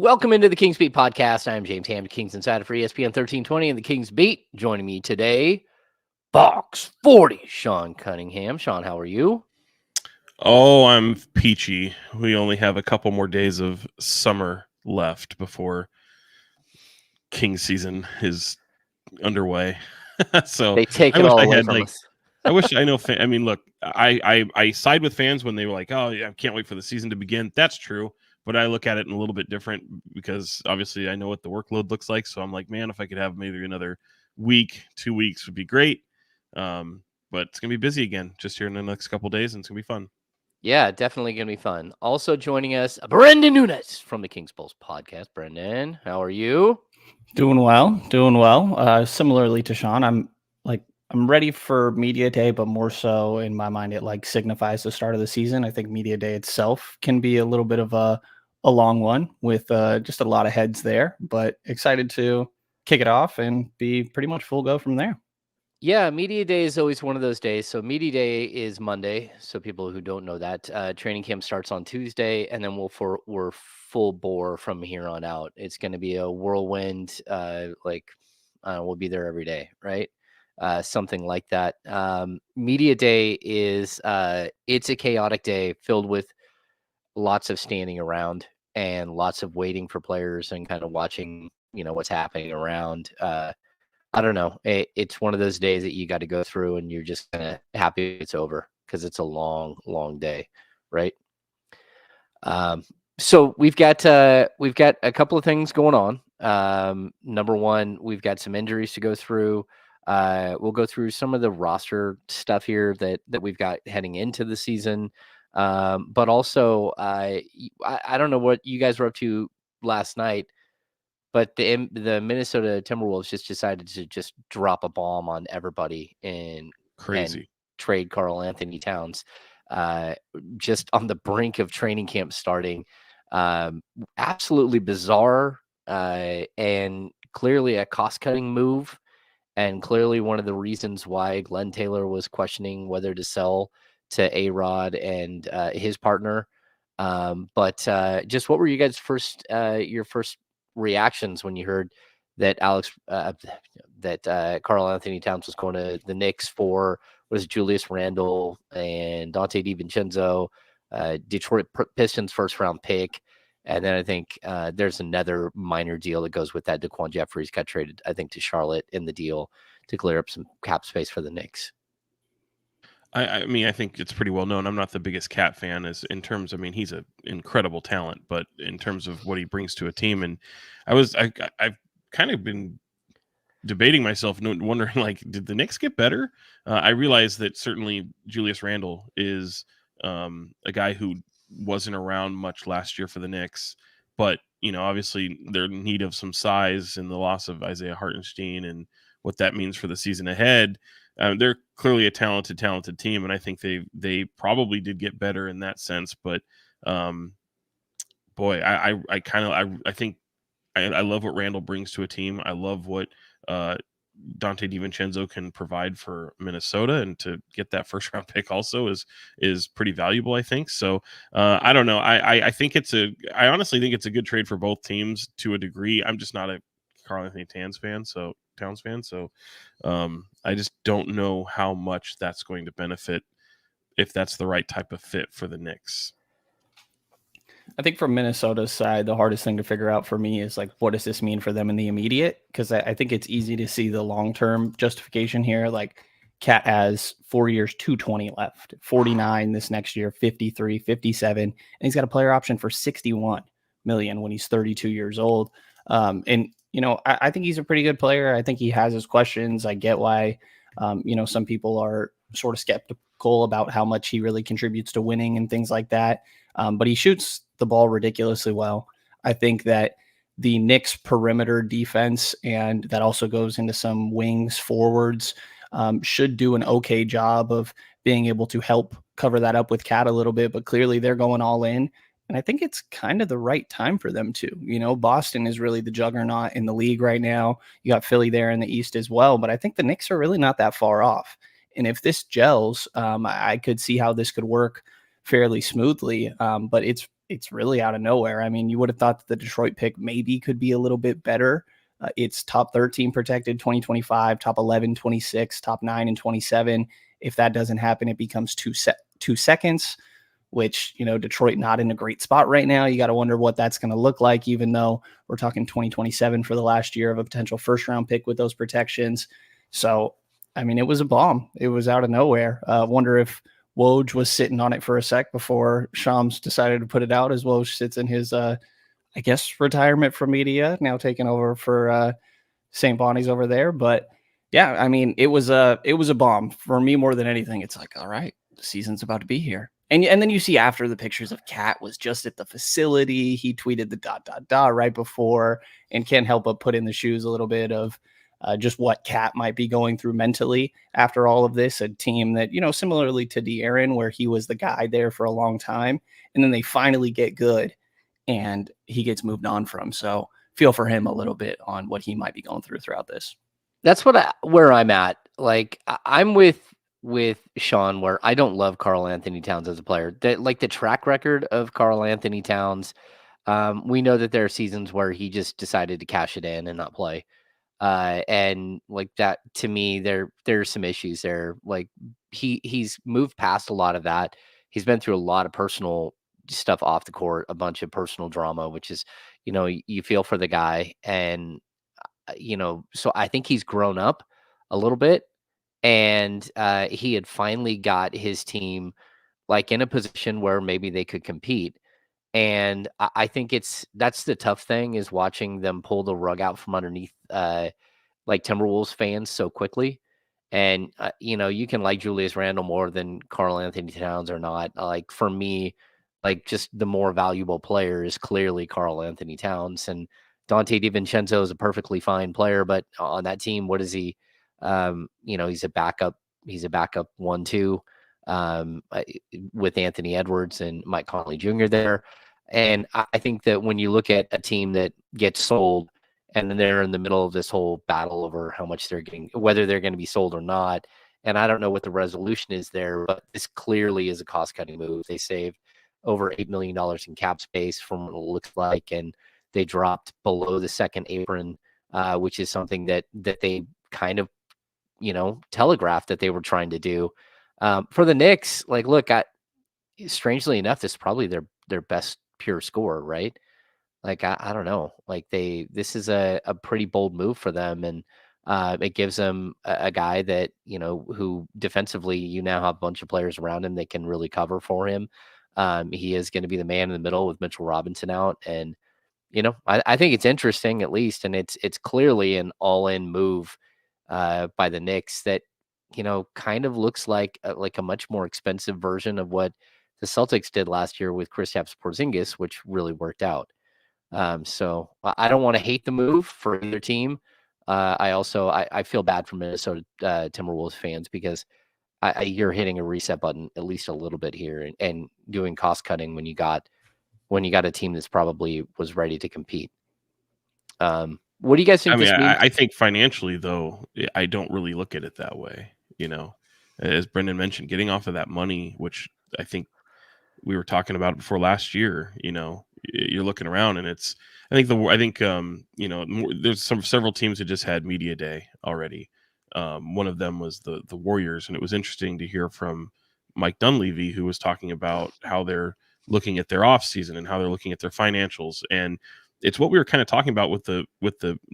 Welcome into the KINGSBEAT podcast. I'm James Ham, Kings Insider for ESPN 1320 and the Kings Beat. Joining me today, Box 40, Sean Cunningham. Sean, how are you? Oh, I'm peachy. We only have a couple more days of summer left before Kings season is underway. So They take I it wish all I away had from us. I wish I know. I mean, look, I side with fans when they were like, "Oh, yeah, I can't wait for the season to begin." That's true, but I look at it in a little bit different because obviously I know what the workload looks like. So I'm like, man, if I could have maybe another week, 2 weeks would be great. But it's gonna be busy again just here in the next couple days, and it's gonna be fun. Yeah, definitely going to be fun. Also joining us, Brenden Nunes from the Kings Pulse podcast. Brenden, how are you? Doing well. Similarly to Sean, I'm ready for media day, but more so in my mind, it like signifies the start of the season. I think media day itself can be a little bit of a long one with just a lot of heads there, but excited to kick it off and be pretty much full go from there. Yeah, media day is always one of those days. So media day is Monday. So people who don't know that, training camp starts on Tuesday, and then we're full bore from here on out. It's going to be a whirlwind. We'll be there every day, right? Something like that. Media day is it's a chaotic day filled with lots of standing around and lots of waiting for players and kind of watching, what's happening around. I don't know. It's one of those days that you got to go through and you're just kind of happy it's over because it's a long, long day, right? So we've got a couple of things going on. Number one, we've got some injuries to go through. We'll go through some of the roster stuff here that we've got heading into the season. But also, I don't know what you guys were up to last night. But the Minnesota Timberwolves just decided to just drop a bomb on everybody and trade Karl-Anthony Towns just on the brink of training camp starting. Absolutely bizarre and clearly a cost-cutting move, and clearly one of the reasons why Glenn Taylor was questioning whether to sell to A-Rod and his partner. But just what were you guys' your first reactions when you heard that Karl-Anthony Towns was going to the Knicks for Julius Randle and Dante DiVincenzo, Detroit Pistons first round pick, and then I think there's another minor deal that goes with that. Daquan Jeffries got traded, I think, to Charlotte in the deal to clear up some cap space for the Knicks. I mean, I think it's pretty well known. I'm not the biggest Cat fan he's an incredible talent, but in terms of what he brings to a team, and I've kind of been debating myself and wondering, like, did the Knicks get better? I realized that certainly Julius Randle is a guy who wasn't around much last year for the Knicks, but obviously they're in need of some size and the loss of Isaiah Hartenstein and what that means for the season ahead. They're clearly a talented team, and I think they probably did get better in that sense. But boy, I think I love what Randall brings to a team. I love what Dante DiVincenzo can provide for Minnesota, and to get that first round pick also is pretty valuable, I think. So I don't know. I honestly think it's a good trade for both teams to a degree. I'm just not a Karl-Anthony Towns fan, so I just don't know how much that's going to benefit, if that's the right type of fit for the Knicks. I think from Minnesota's side, the hardest thing to figure out for me is, like, what does this mean for them in the immediate? Because I think it's easy to see the long-term justification here. Like, Cat has 4 years, 220 left, 49 this next year, 53, 57, and he's got a player option for 61 million when he's 32 years old. I think he's a pretty good player. I think he has his questions. I get why, some people are sort of skeptical about how much he really contributes to winning and things like that. But he shoots the ball ridiculously well. I think that the Knicks perimeter defense, and that also goes into some wings forwards, should do an okay job of being able to help cover that up with Cat a little bit, but clearly they're going all in. And I think it's kind of the right time for them to. Boston is really the juggernaut in the league right now. You got Philly there in the East as well, but I think the Knicks are really not that far off. And if this gels, I could see how this could work fairly smoothly. But it's it's really out of nowhere. I mean, you would have thought that the Detroit pick maybe could be a little bit better. It's top 13 protected 2025, top 11 26, top 9 and 27. If that doesn't happen, it becomes 2 seconds, which, Detroit not in a great spot right now. You got to wonder what that's going to look like, even though we're talking 2027 for the last year of a potential first round pick with those protections. So, I mean, it was a bomb. It was out of nowhere. Wonder if Woj was sitting on it for a sec before Shams decided to put it out, as Woj sits in his, I guess, retirement from media, now taking over for St. Bonnie's over there. But yeah, I mean, it was a bomb for me more than anything. It's like, all right, the season's about to be here. And then you see after the pictures of Cat was just at the facility. He tweeted the ... right before, and can't help but put in the shoes a little bit of just what Cat might be going through mentally after all of this. A team that, similarly to De'Aaron, where he was the guy there for a long time, and then they finally get good and he gets moved on from. So feel for him a little bit on what he might be going through throughout this. That's where I'm at. Like, I'm with Sean, where I don't love Karl-Anthony Towns as a player. The track record of Karl-Anthony Towns, we know that there are seasons where he just decided to cash it in and not play. And like that, to me, there's some issues there. Like, he's moved past a lot of that. He's been through a lot of personal stuff off the court, a bunch of personal drama, which is, you feel for the guy. And, so I think he's grown up a little bit, and he had finally got his team like in a position where maybe they could compete. And I think that's the tough thing, is watching them pull the rug out from underneath like Timberwolves fans so quickly. And you can like Julius Randle more than Karl-Anthony Towns or not. Like, for me, like, just the more valuable player is clearly Karl-Anthony Towns, and Dante DiVincenzo is a perfectly fine player, but on that team, what is he? He's a backup. He's a backup 1-2 with Anthony Edwards and Mike Conley Jr. there. And I think that when you look at a team that gets sold, and then they're in the middle of this whole battle over how much they're getting, whether they're going to be sold or not, and I don't know what the resolution is there, but this clearly is a cost-cutting move. They saved over $8 million in cap space from what it looks like, and they dropped below the second apron, which is something that they kind of, telegraphed that they were trying to do. For the Knicks, like, look, strangely enough, this is probably their best pure scorer, right? Like, I don't know. Like, this is a pretty bold move for them, and it gives them a guy that, who defensively, you now have a bunch of players around him that can really cover for him. He is going to be the man in the middle with Mitchell Robinson out, and I think it's interesting, at least, and it's clearly an all-in move by the Knicks that kind of looks like a much more expensive version of what the Celtics did last year with Kristaps Porzingis, which really worked out. So I don't want to hate the move for either team. I feel bad for Minnesota Timberwolves fans, because you're hitting a reset button at least a little bit here, and doing cost cutting when you got a team that's probably was ready to compete. What do you guys think this means? I think financially, though, I don't really look at it that way. As Brenden mentioned, getting off of that money, which I think we were talking about before last year, you're looking around, and there's several teams that just had media day already. One of them was the Warriors, and it was interesting to hear from Mike Dunleavy, who was talking about how they're looking at their off season and how they're looking at their financials. And it's what we were kind of talking about with the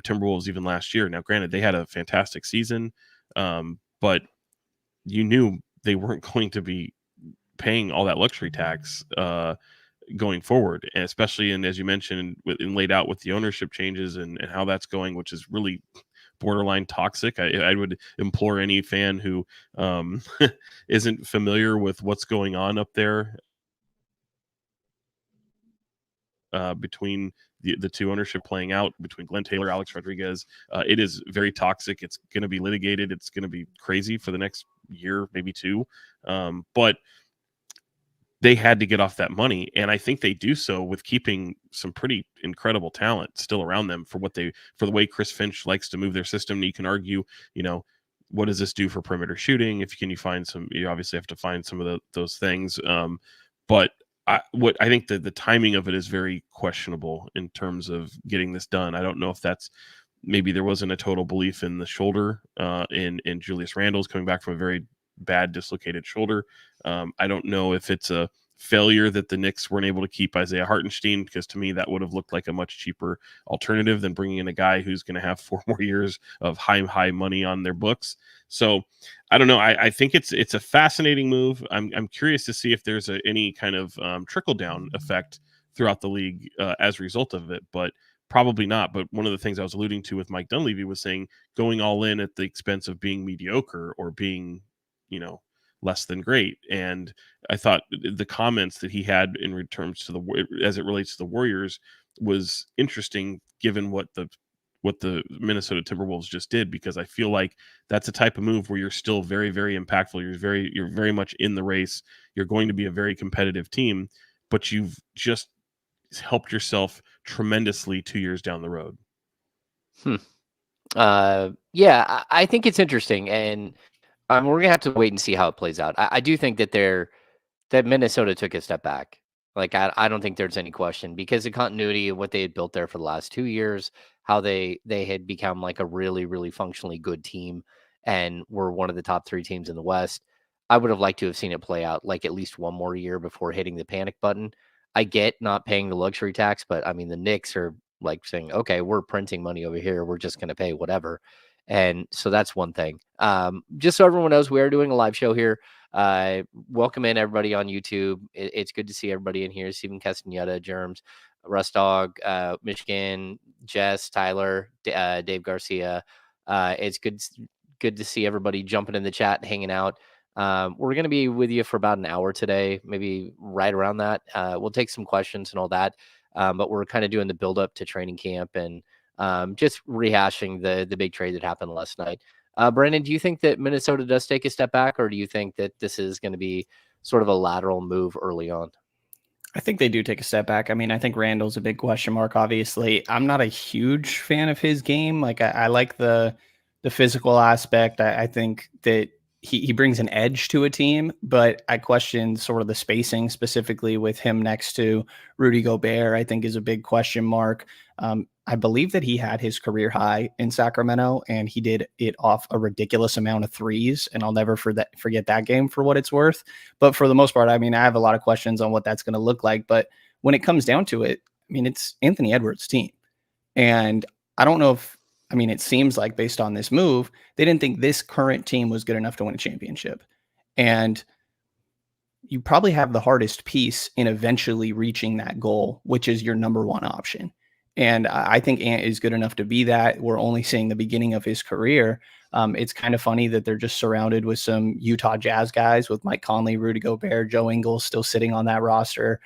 Timberwolves even last year. Now, granted, they had a fantastic season, but you knew they weren't going to be paying all that luxury tax going forward, and especially, and as you mentioned, and laid out with the ownership changes and how that's going, which is really borderline toxic. I would implore any fan who isn't familiar with what's going on up there between the two ownership playing out between Glenn Taylor, Alex Rodriguez. It is very toxic. It's going to be litigated. It's going to be crazy for the next year, maybe two. But they had to get off that money, and I think they do so with keeping some pretty incredible talent still around them for the way Chris Finch likes to move their system. You can argue, what does this do for perimeter shooting? You obviously have to find some of those things. But what I think that the timing of it is very questionable in terms of getting this done. I don't know if that's maybe there wasn't a total belief in the shoulder in Julius Randle's coming back from a very bad dislocated shoulder. I don't know if it's a failure that the Knicks weren't able to keep Isaiah Hartenstein, because to me that would have looked like a much cheaper alternative than bringing in a guy who's going to have 4 more years of high money on their books. So I don't know. I think it's a fascinating move. I'm curious to see if there's any kind of trickle down effect throughout the league as a result of it, but probably not. But one of the things I was alluding to with Mike Dunleavy was saying going all in at the expense of being mediocre or being, less than great. And I thought the comments that he had in returns to as it relates to the Warriors was interesting, given what the Minnesota Timberwolves just did, because I feel like that's a type of move where you're still very, very impactful. You're very much in the race. You're going to be a very competitive team, but you've just helped yourself tremendously 2 years down the road. Yeah, I think it's interesting, and we're gonna have to wait and see how it plays out. I do think that Minnesota took a step back. Like I don't think there's any question, because the continuity of what they had built there for the last 2 years, how they had become like a really, really functionally good team and were one of the top 3 teams in the West. I would have liked to have seen it play out like at least one more year before hitting the panic button. I get not paying the luxury tax, but I mean the Knicks are like saying, okay, we're printing money over here, we're just going to pay whatever. And so that's one thing. Just so everyone knows, we are doing a live show here. Welcome in everybody on YouTube. It's good to see everybody in here. Stephen Castaneda, Germs, Russ Dog, Michigan, Jess, Tyler, Dave Garcia. It's good to see everybody jumping in the chat, hanging out. We're going to be with you for about an hour today, maybe right around that. We'll take some questions and all that. But we're kind of doing the build up to training camp and just rehashing the big trade that happened last night. Brenden, do you think that Minnesota does take a step back, or do you think that this is going to be sort of a lateral move early on? I think they do take a step back. I mean, I think Randall's a big question mark, obviously. I'm not a huge fan of his game. Like I like the physical aspect. I think that he brings an edge to a team, but I question sort of the spacing, specifically with him next to Rudy Gobert, I think is a big question mark. I believe that he had his career high in Sacramento, and he did it off a ridiculous amount of threes. And I'll never forget that game for what it's worth. But for the most part, I mean, I have a lot of questions on what that's going to look like. But when it comes down to it, I mean, it's Anthony Edwards' team. And I don't know it seems like based on this move, they didn't think this current team was good enough to win a championship. And you probably have the hardest piece in eventually reaching that goal, which is your number one option. And I think Ant is good enough to be that. We're only seeing the beginning of his career. It's kind of funny that they're just surrounded with some Utah Jazz guys with Mike Conley, Rudy Gobert, Joe Ingles still sitting on that roster.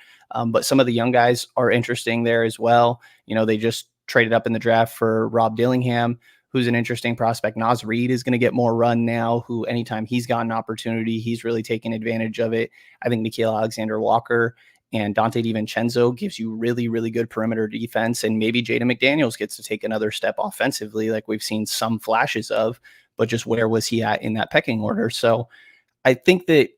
But some of the young guys are interesting there as well. They just traded up in the draft for Rob Dillingham, who's an interesting prospect. Naz Reid is going to get more run now, who anytime he's got an opportunity, he's really taken advantage of it. I think Nickeil Alexander-Walker and Dante DiVincenzo gives you really, really good perimeter defense. And maybe Jaden McDaniels gets to take another step offensively, like we've seen some flashes of, but just where was he at in that pecking order? So I think that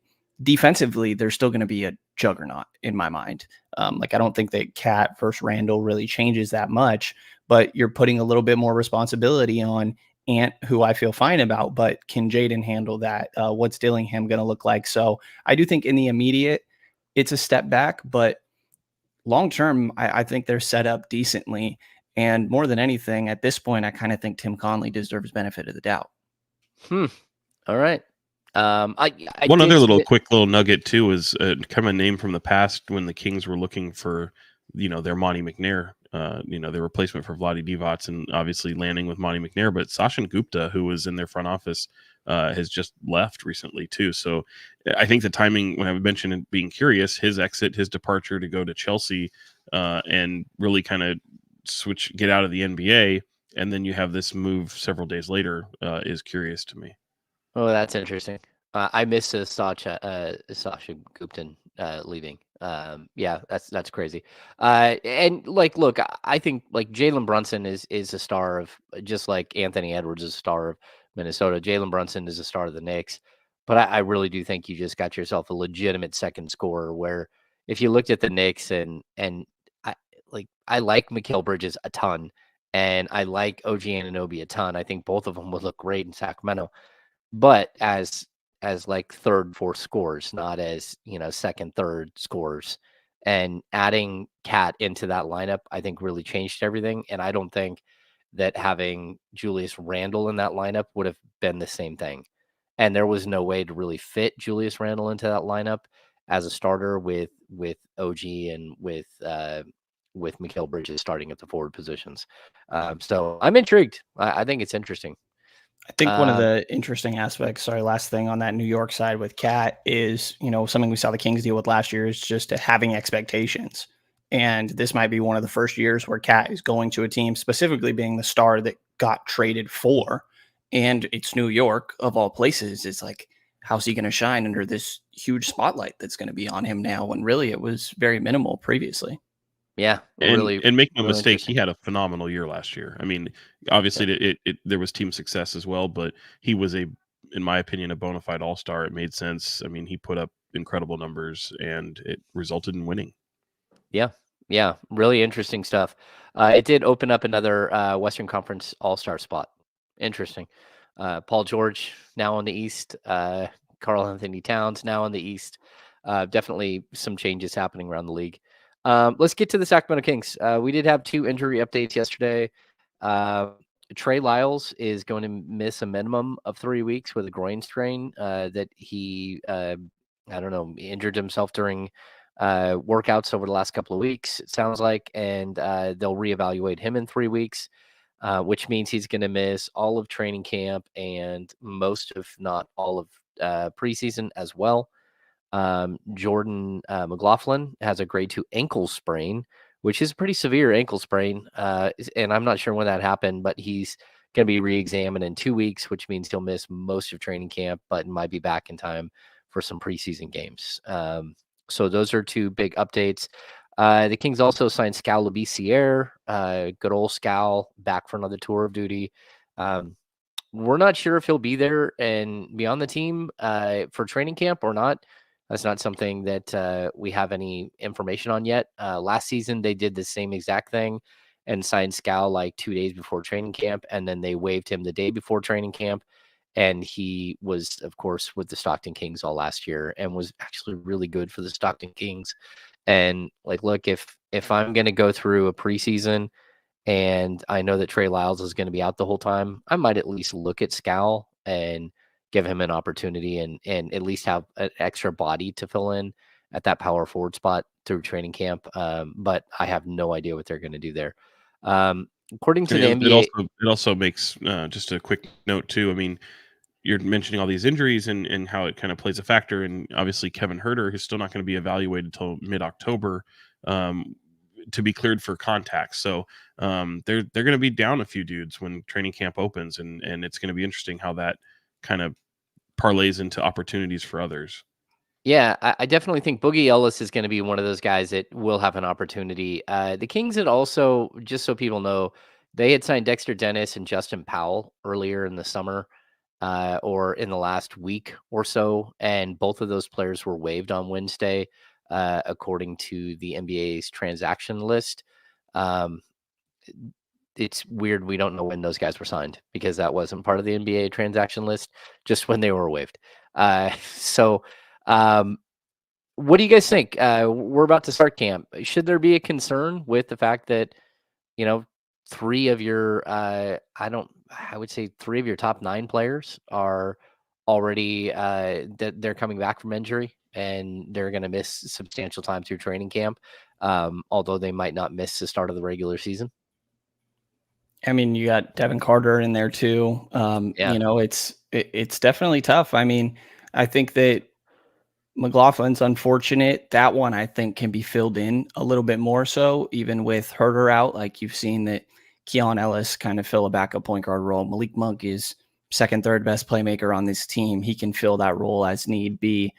defensively, there's still going to be a juggernaut in my mind. I don't think that Cat versus Randall really changes that much, but you're putting a little bit more responsibility on Ant, who I feel fine about, but can Jaden handle that? What's Dillingham going to look like? So I do think in the immediate, it's a step back, but long-term, I think they're set up decently. And more than anything, at this point, I kind of think Tim Conley deserves benefit of the doubt. All right. One other quick little nugget too is kind of a name from the past when the Kings were looking for, their Monty McNair, their replacement for Vlade Divac, and obviously landing with Monty McNair. But Sachin Gupta, who was in their front office, has just left recently too. So I think the timing, when I mentioned it being curious, his exit, his departure to go to Chelsea, and really kind of get out of the NBA, and then you have this move several days later, is curious to me. Oh, that's interesting. I miss Sasha Guptan leaving. Yeah, that's crazy. And look, I think Jalen Brunson is a star of, just like Anthony Edwards is a star of Minnesota. Jalen Brunson is a star of the Knicks, but I really do think you just got yourself a legitimate second scorer where if you looked at the Knicks and I like Mikal Bridges a ton, and I like OG Anunoby a ton. I think both of them would look great in Sacramento, but as like third, fourth scorers, not as second, third scorers. And adding Cat into that lineup, I think really changed everything. And I don't think that having Julius Randle in that lineup would have been the same thing. And there was no way to really fit Julius Randle into that lineup as a starter with OG and with Mikal Bridges starting at the forward positions. So I'm intrigued. I think it's interesting. I think one of the interesting aspects, last thing on that New York side with Cat is, something we saw the Kings deal with last year is just having expectations. And this might be one of the first years where Cat is going to a team, specifically being the star that got traded for. And it's New York, of all places. It's like, how's he going to shine under this huge spotlight that's going to be on him now? When really it was very minimal previously. Yeah, and make no mistake, he had a phenomenal year last year. I mean, obviously, there was team success as well, but he was in my opinion, a bona fide all-star. It made sense. I mean, he put up incredible numbers, and it resulted in winning. Yeah, really interesting stuff. It did open up another Western Conference all-star spot. Interesting. Paul George now on the East. Karl-Anthony Towns now on the East. Definitely some changes happening around the league. Let's get to the Sacramento Kings. We did have 2 injury updates yesterday. Trey Lyles is going to miss a minimum of 3 weeks with a groin strain that he, injured himself during workouts over the last couple of weeks, it sounds like, and they'll reevaluate him in 3 weeks, which means he's going to miss all of training camp and most, if not all of preseason as well. Jordan McLaughlin has a grade 2 ankle sprain, which is a pretty severe ankle sprain. And I'm not sure when that happened, but he's going to be re-examined in 2 weeks, which means he'll miss most of training camp, but might be back in time for some preseason games. So those are 2 big updates. The Kings also signed Skal Labissiere, good old Skal, back for another tour of duty. We're not sure if he'll be there and be on the team for training camp or not. That's not something that we have any information on yet. Last season, they did the same exact thing and signed Skal like 2 days before training camp, and then they waived him the day before training camp. And he was, of course, with the Stockton Kings all last year and was actually really good for the Stockton Kings. And look, if I'm going to go through a preseason and I know that Trey Lyles is going to be out the whole time, I might at least look at Skal and give him an opportunity and at least have an extra body to fill in at that power forward spot through training camp. But I have no idea what they're going to do there. According to the NBA, it also makes just a quick note too. I mean, you're mentioning all these injuries and how it kind of plays a factor. And obviously Kevin Huerter is still not going to be evaluated until mid-October to be cleared for contact. So they're going to be down a few dudes when training camp opens. And it's going to be interesting how that kind of parlays into opportunities for others. Yeah, I definitely think Boogie Ellis is going to be one of those guys that will have an opportunity. The Kings had also, just so people know, they had signed Dexter Dennis and Justin Powell earlier in the summer or in the last week or so, and both of those players were waived on Wednesday, according to the NBA's transaction list. It's weird we don't know when those guys were signed because that wasn't part of the NBA transaction list, just when they were waived. What do you guys think? We're about to start camp. Should there be a concern with the fact that, 3 of your, I would say 3 of your top 9 players are already, that they're coming back from injury and they're going to miss substantial time through training camp, although they might not miss the start of the regular season? I mean, you got Devin Carter in there too. Yeah. It's definitely tough. I mean, I think that McLaughlin's unfortunate. That one I think can be filled in a little bit more so, even with Huerter out. Like you've seen that Keon Ellis kind of fill a backup point guard role. Malik Monk is second, third best playmaker on this team. He can fill that role as need be.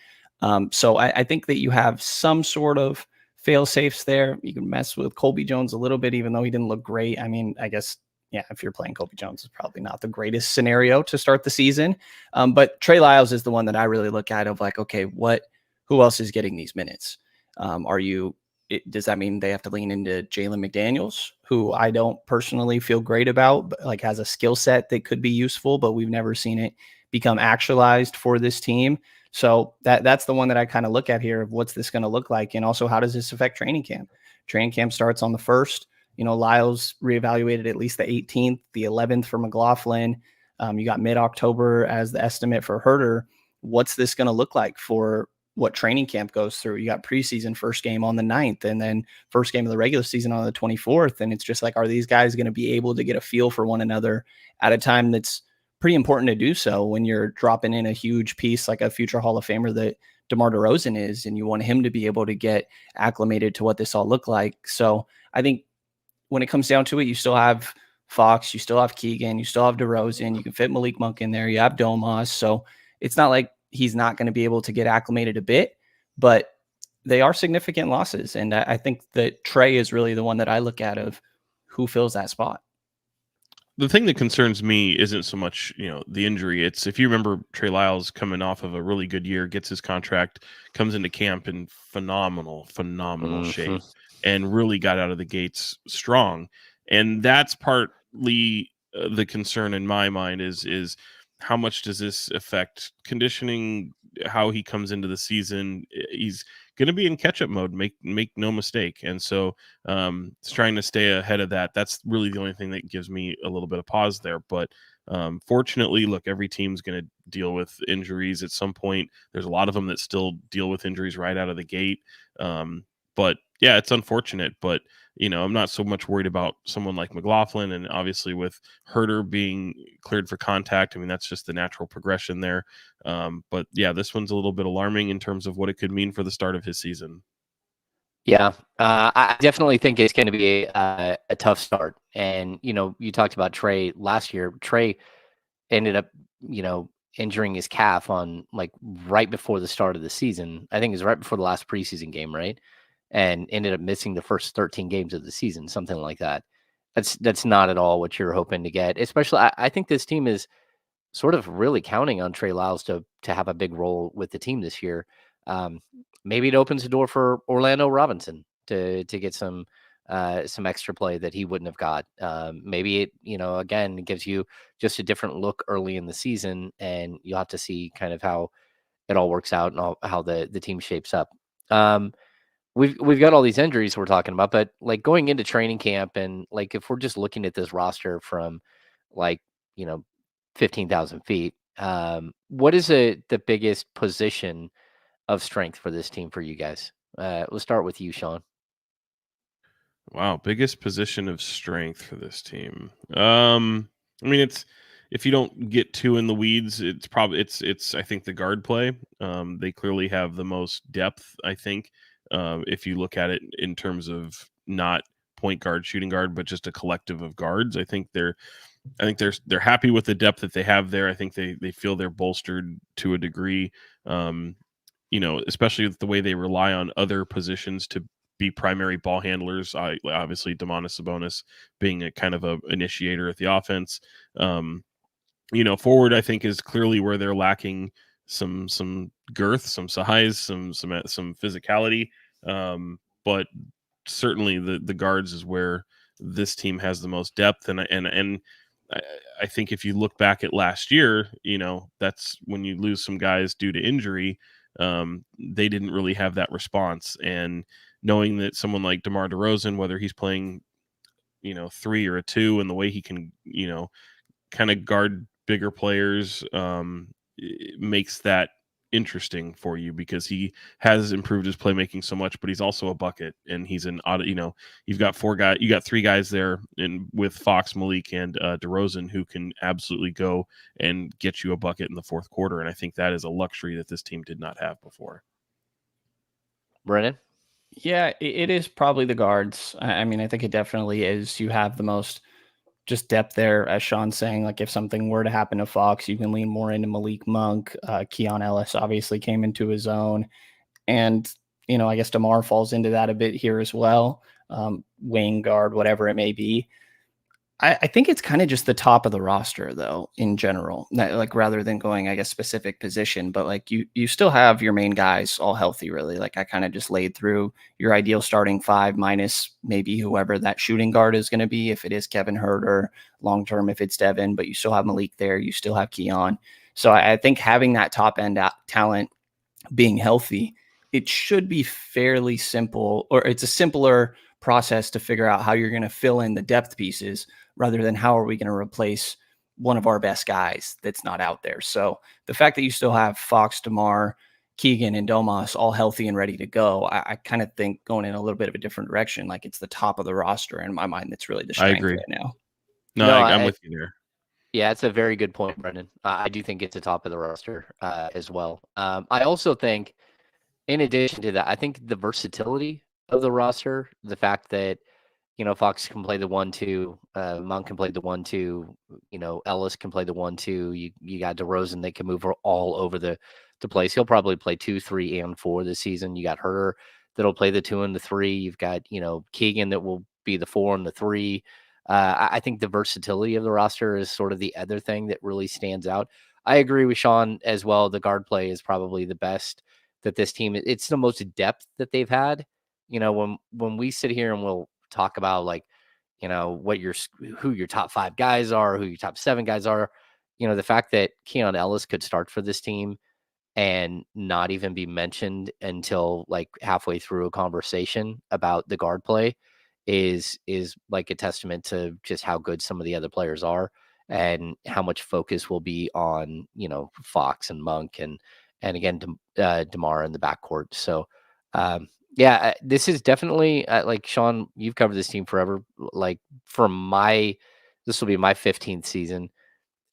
So I think that you have some sort of fail safes there. You can mess with Colby Jones a little bit, even though he didn't look great. I mean, I guess, yeah, if you're playing Colby Jones, it's probably not the greatest scenario to start the season. But Trey Lyles is the one that I really look at of like, okay, who else is getting these minutes? Does that mean they have to lean into Jalen McDaniels, who I don't personally feel great about, but like has a skill set that could be useful, but we've never seen it become actualized for this team. So that's the one that I kind of look at here of what's this going to look like. And also, how does this affect training camp? Training camp starts on the 1st. Lyles reevaluated at least the 18th, the 11th for McLaughlin. You got mid-October as the estimate for Herter. What's this going to look like for what training camp goes through? You got preseason first game on the 9th and then first game of the regular season on the 24th. And it's just like, are these guys going to be able to get a feel for one another at a time that's pretty important to do so when you're dropping in a huge piece like a future Hall of Famer that DeMar DeRozan is, and you want him to be able to get acclimated to what this all look like. So I think when it comes down to it, you still have Fox, you still have Keegan, you still have DeRozan, you can fit Malik Monk in there, you have Domas. So it's not like he's not going to be able to get acclimated a bit, but they are significant losses. And I think that Trey is really the one that I look at of who fills that spot. The thing that concerns me isn't so much, the injury. It's, if you remember, Trey Lyles coming off of a really good year, gets his contract, comes into camp in phenomenal shape, and really got out of the gates strong. And that's partly the concern in my mind is how much does this affect conditioning, how he comes into the season. He's going to be in catch-up mode, make no mistake. And so it's trying to stay ahead of that. That's really the only thing that gives me a little bit of pause there. But fortunately, look, every team's going to deal with injuries at some point. There's a lot of them that still deal with injuries right out of the gate. But yeah, it's unfortunate, but I'm not so much worried about someone like McLaughlin, and obviously with Herter being cleared for contact, I mean, that's just the natural progression there. But yeah, this one's a little bit alarming in terms of what it could mean for the start of his season. Yeah, I definitely think it's going to be a tough start. And, you talked about Trey last year. Trey ended up, injuring his calf on like right before the start of the season. I think it was right before the last preseason game, right? And ended up missing the first 13 games of the season, something like that. That's not at all what you're hoping to get. Especially, I think this team is sort of really counting on Trey Lyles to have a big role with the team this year. Maybe it opens the door for Orlando Robinson to get some extra play that he wouldn't have got. Maybe it, again, it gives you just a different look early in the season, and you'll have to see kind of how it all works out and how the team shapes up. We've got all these injuries we're talking about, but like going into training camp, and like if we're just looking at this roster from like 15,000 feet, what is the biggest position of strength for this team for you guys? Let's start with you, Sean. Wow, biggest position of strength for this team. I mean, it's, if you don't get too in the weeds, it's probably it's I think the guard play. They clearly have the most depth, I think. If you look at it in terms of not point guard, shooting guard, but just a collective of guards, I think they're happy with the depth that they have there. I think they feel they're bolstered to a degree. Especially with the way they rely on other positions to be primary ball handlers. Obviously Domantas Sabonis being a kind of a initiator at the offense. Forward, I think, is clearly where they're lacking some girth, some size, some physicality. But certainly the guards is where this team has the most depth. And I think if you look back at last year, that's when you lose some guys due to injury. They didn't really have that response. And knowing that someone like DeMar DeRozan, whether he's playing, 3 or a 2, and the way he can, kind of guard bigger players, it makes that interesting for you, because he has improved his playmaking so much, but he's also a bucket, and he's an auto. You've got 3 guys there, and with Fox, Malik, and DeRozan, who can absolutely go and get you a bucket in the fourth quarter. And I think that is a luxury that this team did not have before. Brenden? Yeah, it is probably the guards. I mean, I think it definitely is. You have the most just depth there, as Sean's saying. Like if something were to happen to Fox, you can lean more into Malik Monk. Keon Ellis obviously came into his own, and I guess DeMar falls into that a bit here as well. Wing guard, whatever it may be. I think it's kind of just the top of the roster, though, in general. Like rather than going, I guess, specific position, but like you still have your main guys all healthy, really. Like I kind of just laid through your ideal starting five minus maybe whoever that shooting guard is going to be, if it is Kevin Huerter, long term if it's Devin, but you still have Malik there, you still have Keon. So I think having that top end talent being healthy, it should be fairly simple, or it's a simpler process to figure out how you're going to fill in the depth pieces rather than how are we going to replace one of our best guys that's not out there. So the fact that you still have Fox, DeMar, Keegan, and Domas all healthy and ready to go, I kind of think going in a little bit of a different direction, like it's the top of the roster in my mind. That's really the I strength agree. right now. No, No, I'm with you there. Yeah, it's a very good point, Brendan. I do think it's the top of the roster as well. I also think, in addition to that, I think the versatility of the roster, the fact that Fox can play the 1-2, Monk can play the 1-2, Ellis can play the 1-2. You got DeRozan that can move all over the place. He'll probably play 2, 3, and 4 this season. You got Herter that'll play the 2 and the 3. You've got Keegan that will be the 4 and the 3. I think the versatility of the roster is sort of the other thing that really stands out. I agree with Sean as well. The guard play is probably the best that this team. It's the most depth that they've had. When we sit here and we'll talk about like, who your top 5 guys are, who your top 7 guys are, the fact that Keon Ellis could start for this team and not even be mentioned until like halfway through a conversation about the guard play is like a testament to just how good some of the other players are and how much focus will be on Fox and Monk and again DeMar in the backcourt. So yeah, this is definitely like Sean, you've covered this team forever. Like this will be my 15th season.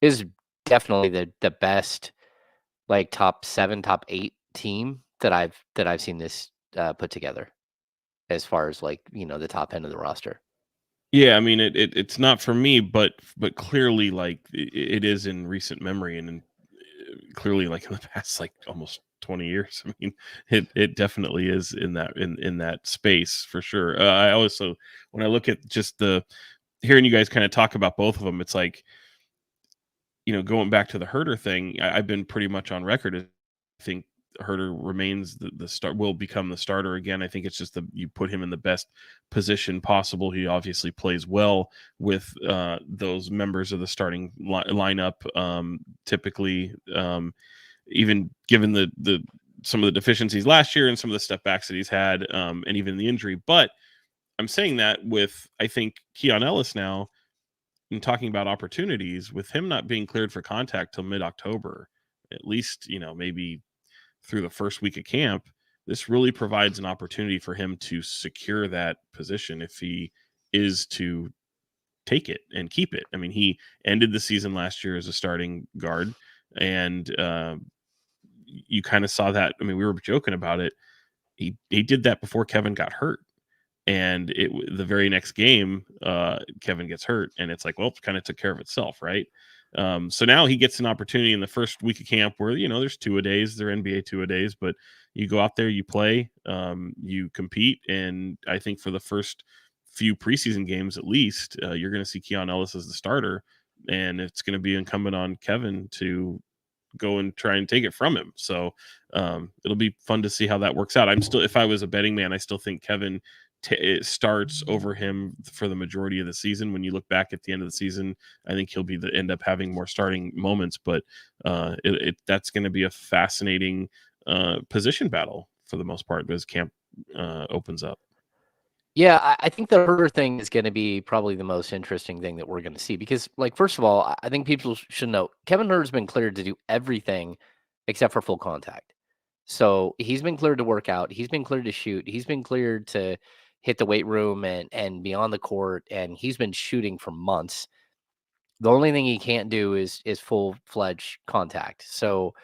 Is definitely the best like top 7, top 8 team that I've seen this put together as far as like, the top end of the roster. Yeah, I mean it's not for me, but clearly like it is in recent memory and clearly like in the past like almost 20 years. I mean, it definitely is in that space for sure. I also, when I look at just hearing you guys kind of talk about both of them, it's like, going back to the Herter thing, I've been pretty much on record. I think Herter remains the start, will become the starter again. I think it's just you put him in the best position possible. He obviously plays well with those members of the starting lineup. Typically, even given the some of the deficiencies last year and some of the step backs that he's had, and even the injury. But I'm saying that with, I think, Keon Ellis now, and talking about opportunities, with him not being cleared for contact till mid-October, at least, maybe through the first week of camp, this really provides an opportunity for him to secure that position if he is to take it and keep it. I mean, he ended the season last year as a starting guard, and you kind of saw that. I mean, we were joking about it. He did that before Kevin got hurt. And the very next game, Kevin gets hurt, and it's like, well, it kind of took care of itself, right? So now he gets an opportunity in the first week of camp where there's 2-a-days, they're NBA 2-a-days, but you go out there, you play, you compete, and I think for the first few preseason games at least, you're going to see Keon Ellis as the starter, and it's going to be incumbent on Kevin to go and try and take it from him. So it'll be fun to see how that works out. If I was a betting man, I still think Kevin it starts over him for the majority of the season. When you look back at the end of the season, I think he'll end up having more starting moments, but that's going to be a fascinating position battle for the most part as camp opens up. Yeah, I think the Herter thing is going to be probably the most interesting thing that we're going to see because, like, first of all, I think people should know Kevin Herter's been cleared to do everything except for full contact. So he's been cleared to work out. He's been cleared to shoot. He's been cleared to hit the weight room and be on the court, and he's been shooting for months. The only thing he can't do is full-fledged contact. So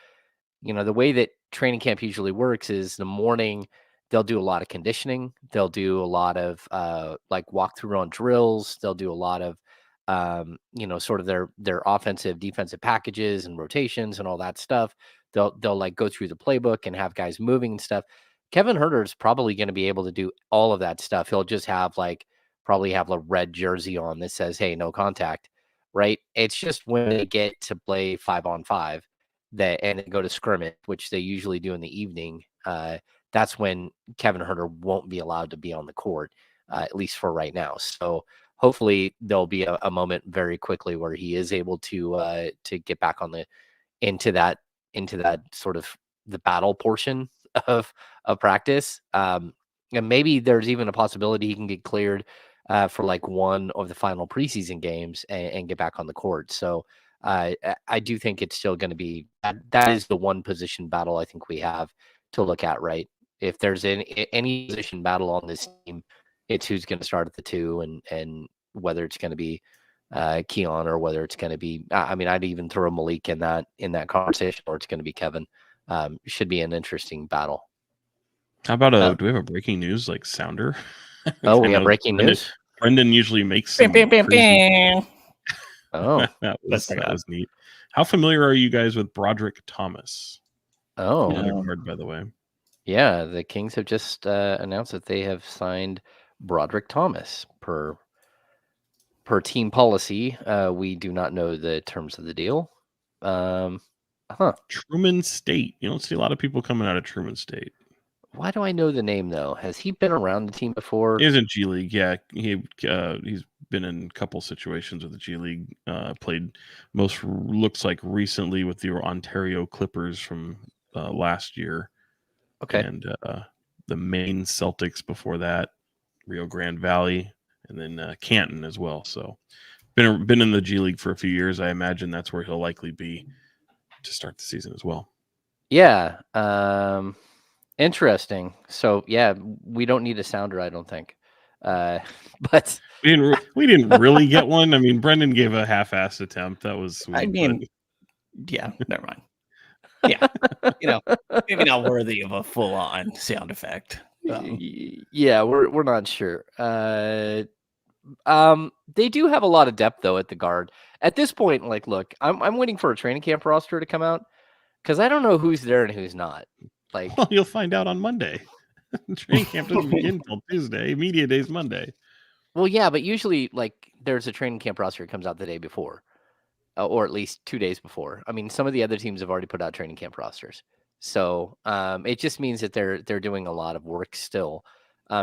the way that training camp usually works is the morning they'll do a lot of conditioning. They'll do a lot of like walkthrough on drills. They'll do a lot of sort of their offensive, defensive packages and rotations and all that stuff. They'll like go through the playbook and have guys moving and stuff. Kevin Herter is probably going to be able to do all of that stuff. He'll just have like probably have a red jersey on that says, hey, no contact, right? It's just when they get to play 5-on-5 and go to scrimmage, which they usually do in the evening, that's when Kevin Huerter won't be allowed to be on the court, at least for right now. So hopefully there'll be a moment very quickly where he is able to get back on into that sort of the battle portion of practice. And maybe there's even a possibility he can get cleared for like one of the final preseason games and get back on the court. So I do think it's still going to be that is the one position battle I think we have to look at, right? If there's any position battle on this team, it's who's going to start at the 2 and whether it's going to be Keon or whether it's going to be. I mean, I'd even throw Malik in that conversation, or it's going to be Kevin. Should be an interesting battle. How about do we have a breaking news like sounder? Oh, we have breaking news. Brenden usually makes some Oh, that was neat. How familiar are you guys with Broderick Thomas? Oh, card, by the way. Yeah, the Kings have just announced that they have signed Broderick Thomas per team policy. We do not know the terms of the deal. Truman State. You don't see a lot of people coming out of Truman State. Why do I know the name though? Has he been around the team before? He is in G League. Yeah, he's been in a couple situations with the G League. Played looks like recently with the Ontario Clippers from last year. Okay. And the Maine Celtics before that, Rio Grande Valley, and then Canton as well. So been in the G League for a few years. I imagine that's where he'll likely be to start the season as well. Yeah. Interesting. So yeah, we don't need a sounder, I don't think. But we didn't really get one. I mean, Brenden gave a half-assed attempt. That was sweet. Yeah, never mind. Yeah, maybe not worthy of a full-on sound effect. Yeah, we're not sure. They do have a lot of depth though at the guard. At this point, like, look, I'm waiting for a training camp roster to come out because I don't know who's there and who's not. Like, well, you'll find out on Monday. Training camp doesn't begin until Tuesday. Media day's Monday. Well, yeah, but usually, like, there's a training camp roster that comes out the day before, or at least 2 days before. I mean, some of the other teams have already put out training camp rosters, so it just means that they're doing a lot of work still.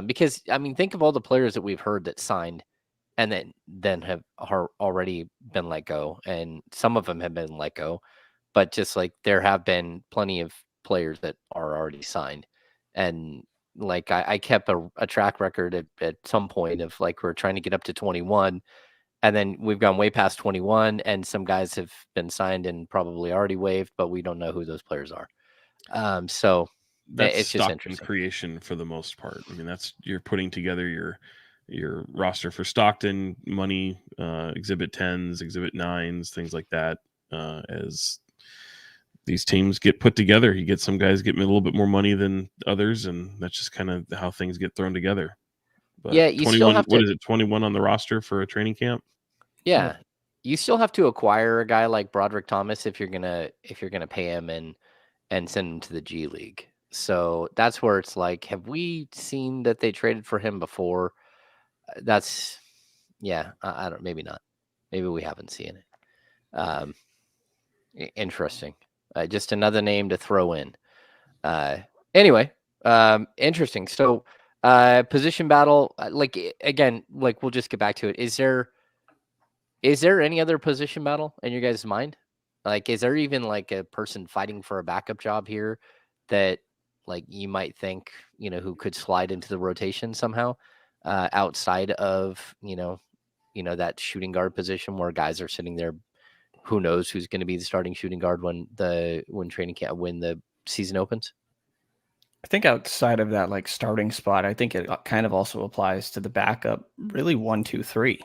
Because I mean, think of all the players that we've heard that signed and then have already been let go, and some of them have been let go, but just like there have been plenty of players that are already signed, and like I kept a track record at some point of like we're trying to get up to 21, and then we've gone way past 21, and some guys have been signed and probably already waived, but we don't know who those players are. So that's it's just interesting creation for the most part. I mean, you're putting together your roster for Stockton, money, exhibit 10s, exhibit 9s, things like that. As these teams get put together, you get some guys getting a little bit more money than others, and that's just kind of how things get thrown together. But yeah, you 21, still have to. What is it? 21 on the roster for a training camp. Yeah, you still have to acquire a guy like Broderick Thomas if you're gonna pay him and send him to the G League. So that's where it's like, have we seen that they traded for him before? That's I don't. Maybe not. Maybe we haven't seen it. Interesting. Just another name to throw in. Anyway, interesting. So, position battle. Like again, like we'll just get back to it. Is there any other position battle in your guys' mind? Like, is there even like a person fighting for a backup job here that like you might think who could slide into the rotation somehow outside of that shooting guard position where guys are sitting there? Who knows who's going to be the starting shooting guard when training camp, when the season opens? I think outside of that, like starting spot, I think it kind of also applies to the backup. Really, 1, 2, 3.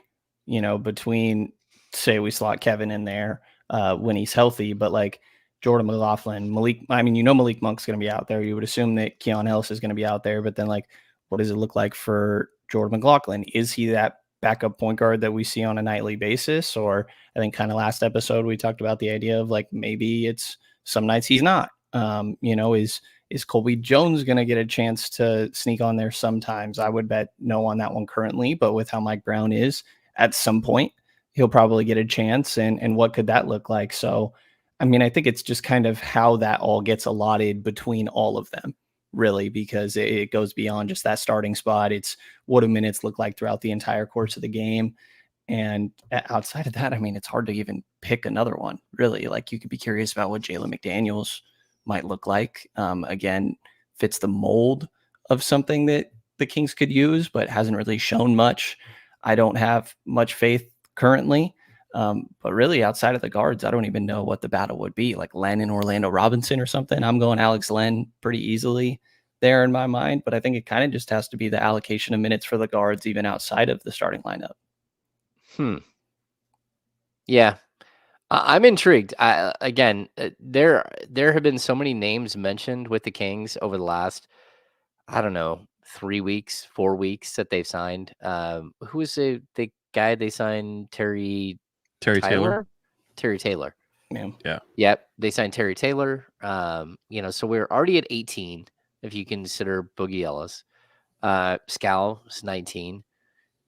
Between say we slot Kevin in there when he's healthy, but like Jordan McLaughlin, Malik. I mean, Malik Monk's going to be out there. You would assume that Keon Ellis is going to be out there, but then like, what does it look like for Jordan McLaughlin? Is he that backup point guard that we see on a nightly basis? Or I think kind of last episode we talked about the idea of like maybe it's some nights he's not. Is Colby Jones going to get a chance to sneak on there sometimes? I would bet no on that one currently, but with how Mike Brown is, at some point, he'll probably get a chance. And what could that look like? So, I mean, I think it's just kind of how that all gets allotted between all of them, really, because it goes beyond just that starting spot. It's what do minutes look like throughout the entire course of the game. And outside of that, I mean, it's hard to even pick another one, really. Like, you could be curious about what Jalen McDaniels might look like. Again, fits the mold of something that the Kings could use, but hasn't really shown much. I don't have much faith currently. But really, outside of the guards, I don't even know what the battle would be. Like Len and Orlando Robinson or something. I'm going Alex Len pretty easily there in my mind, but I think it kind of just has to be the allocation of minutes for the guards, even outside of the starting lineup. Yeah, I'm intrigued. Again, there have been so many names mentioned with the Kings over the last, I don't know, 3 weeks, 4 weeks that they've signed. Who is the guy they signed? Terry Taylor. Terry Taylor. Yeah. Yep, they signed Terry Taylor. So we're already at 18 if you consider Boogie Ellis. Scal is 19.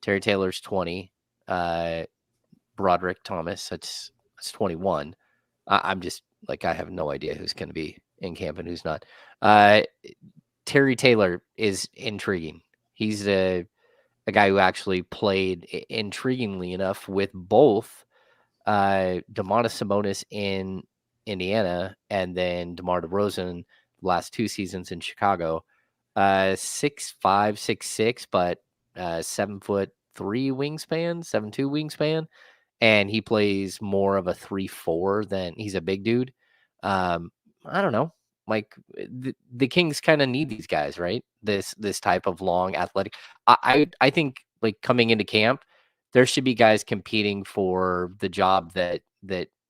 Terry Taylor's 20. Broderick Thomas, that's 21. I'm just like, I have no idea who's going to be in camp and who's not. Terry Taylor is intriguing. He's a guy who actually played intriguingly enough with both Domantas Sabonis in Indiana and then DeMar DeRozan the last 2 seasons in Chicago. 6'5", 6'6", but 7'3" wingspan, 7'2" wingspan. And he plays more of a 3-4 than he's a big dude. I don't know. Like the Kings kind of need these guys, right? This type of long athletic. I think like coming into camp, there should be guys competing for the job that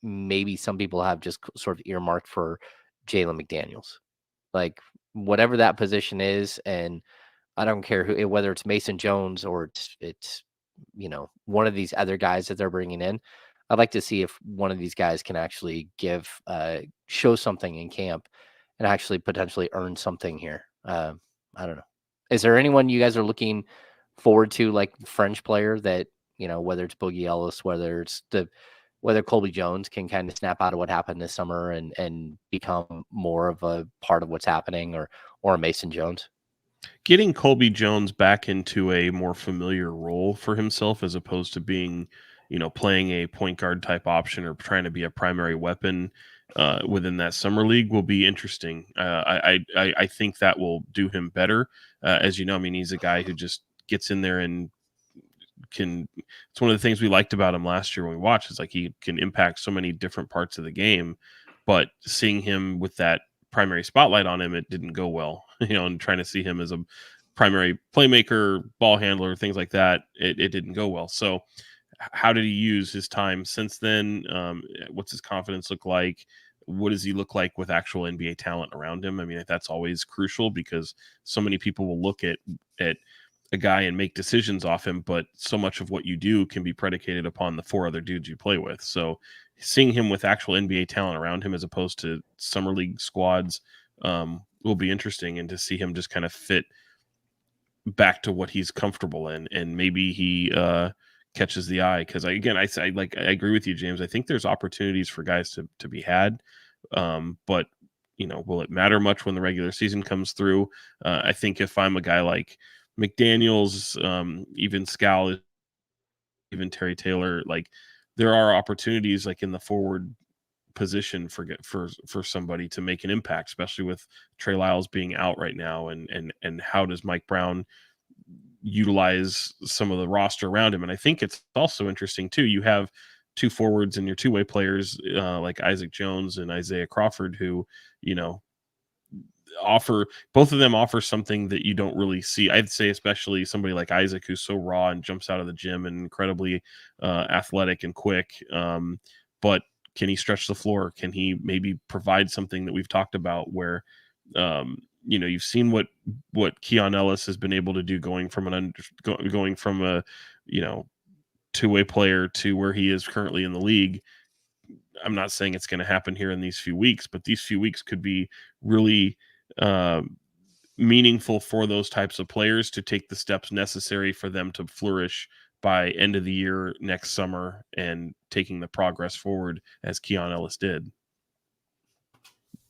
maybe some people have just sort of earmarked for Jalen McDaniels, like whatever that position is. And I don't care whether it's Mason Jones or it's one of these other guys that they're bringing in. I'd like to see if one of these guys can actually show something in camp and actually potentially earn something here. I don't know. Is there anyone you guys are looking forward to, like French player that, whether it's Boogie Ellis, whether Colby Jones can kind of snap out of what happened this summer and become more of a part of what's happening, or Mason Jones? Getting Colby Jones back into a more familiar role for himself, as opposed to being, playing a point guard type option or trying to be a primary weapon within that summer league, will be interesting. I think that will do him better. As you know, I mean, he's a guy who just gets in there and it's one of the things we liked about him last year when we watched, is like he can impact so many different parts of the game, but seeing him with that primary spotlight on him, it didn't go well, and trying to see him as a primary playmaker, ball handler, things like that, it didn't go well. So how did he use his time since then? What's his confidence look like? What does he look like with actual NBA talent around him? I mean, that's always crucial, because so many people will look at a guy and make decisions off him, but so much of what you do can be predicated upon the 4 other dudes you play with. So seeing him with actual NBA talent around him as opposed to summer league squads will be interesting, and to see him just kind of fit back to what he's comfortable in, and maybe he catches the eye. Because I agree with you, James. I think there's opportunities for guys to be had, but will it matter much when the regular season comes through? I think if I'm a guy like McDaniels, even Scal, even Terry Taylor, like there are opportunities like in the forward position for somebody to make an impact, especially with Trey Lyles being out right now, and how does Mike Brown utilize some of the roster around him? And I think it's also interesting too, you have 2 forwards and your 2-way players like Isaac Jones and Isaiah Crawford, who both of them offer something that you don't really see. I'd say especially somebody like Isaac, who's so raw and jumps out of the gym and incredibly athletic and quick, but can he stretch the floor? Can he maybe provide something that we've talked about where you've seen what Keon Ellis has been able to do, going from a 2-way player to where he is currently in the league. I'm not saying it's going to happen here in these few weeks, but these few weeks could be really meaningful for those types of players to take the steps necessary for them to flourish by end of the year next summer and taking the progress forward as Keon Ellis did.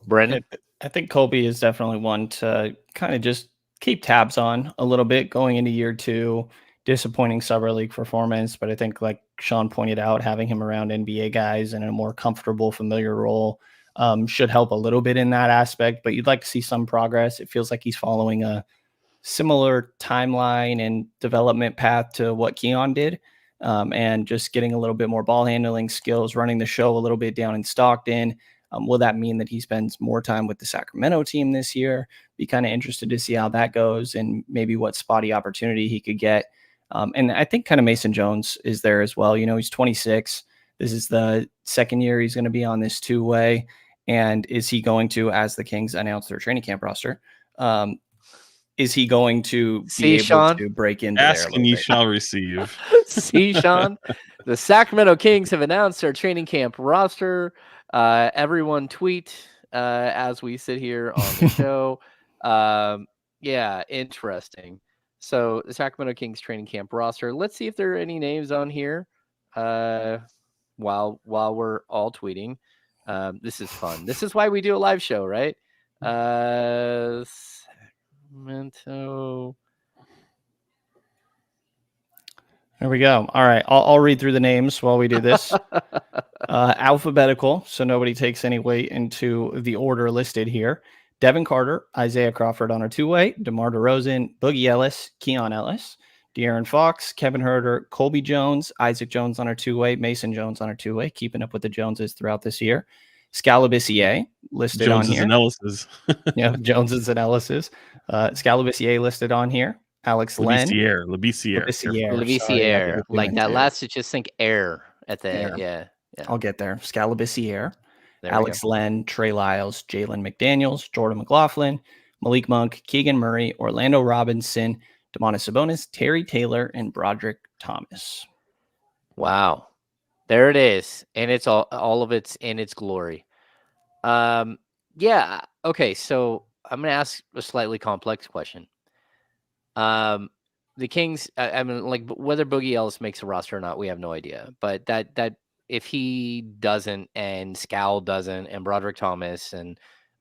Brenden? I think Colby is definitely one to kind of just keep tabs on a little bit going into year 2. Disappointing summer league performance, but I think, like Sean pointed out, having him around NBA guys in a more comfortable, familiar role should help a little bit in that aspect. But you'd like to see some progress. It feels like he's following a similar timeline and development path to what Keon did, and just getting a little bit more ball handling skills, running the show a little bit down in Stockton. Will that mean that he spends more time with the Sacramento team this year? Be kind of interested to see how that goes and maybe what spotty opportunity he could get. And I think kind of Mason Jones is there as well. He's 26. This is the second year he's going to be on this 2-way. And is he going to, as the Kings announce their training camp roster, is he going to be able Sean? to break into Ask there? and you shall receive. See, Sean, the Sacramento Kings have announced their training camp roster. Everyone tweet as we sit here on the show. Yeah, interesting. So the Sacramento Kings training camp roster. Let's see if there are any names on here while we're all tweeting. This is fun. This is why we do a live show, right? Sacramento. There we go. All right. I'll read through the names while we do this. Alphabetical, so nobody takes any weight into the order listed here. Devin Carter, Isaiah Crawford on our 2-way, DeMar DeRozan, Boogie Ellis, Keon Ellis, De'Aaron Fox, Kevin Huerter, Colby Jones, Isaac Jones on our 2-way, Mason Jones on our 2-way, keeping up with the Joneses throughout this year. Scalabissier listed on here. Joneses and Ellises. Yeah, Joneses and Ellises. Scalabissier listed on here. Alex Len. Labissiere. Like that last to just think air at the end. Yeah. I'll get there. Scalabissiere. Alex Len, Trey Lyles, Jalen McDaniels, Jordan McLaughlin, Malik Monk, Keegan Murray, Orlando Robinson, Domantas Sabonis, Terry Taylor, and Broderick Thomas. Wow. There it is. And it's all of it's in its glory. Yeah. Okay. So I'm going to ask a slightly complex question. The Kings, I mean, like whether Boogie Ellis makes a roster or not, we have no idea. But that if he doesn't, and Scal doesn't, and Broderick Thomas and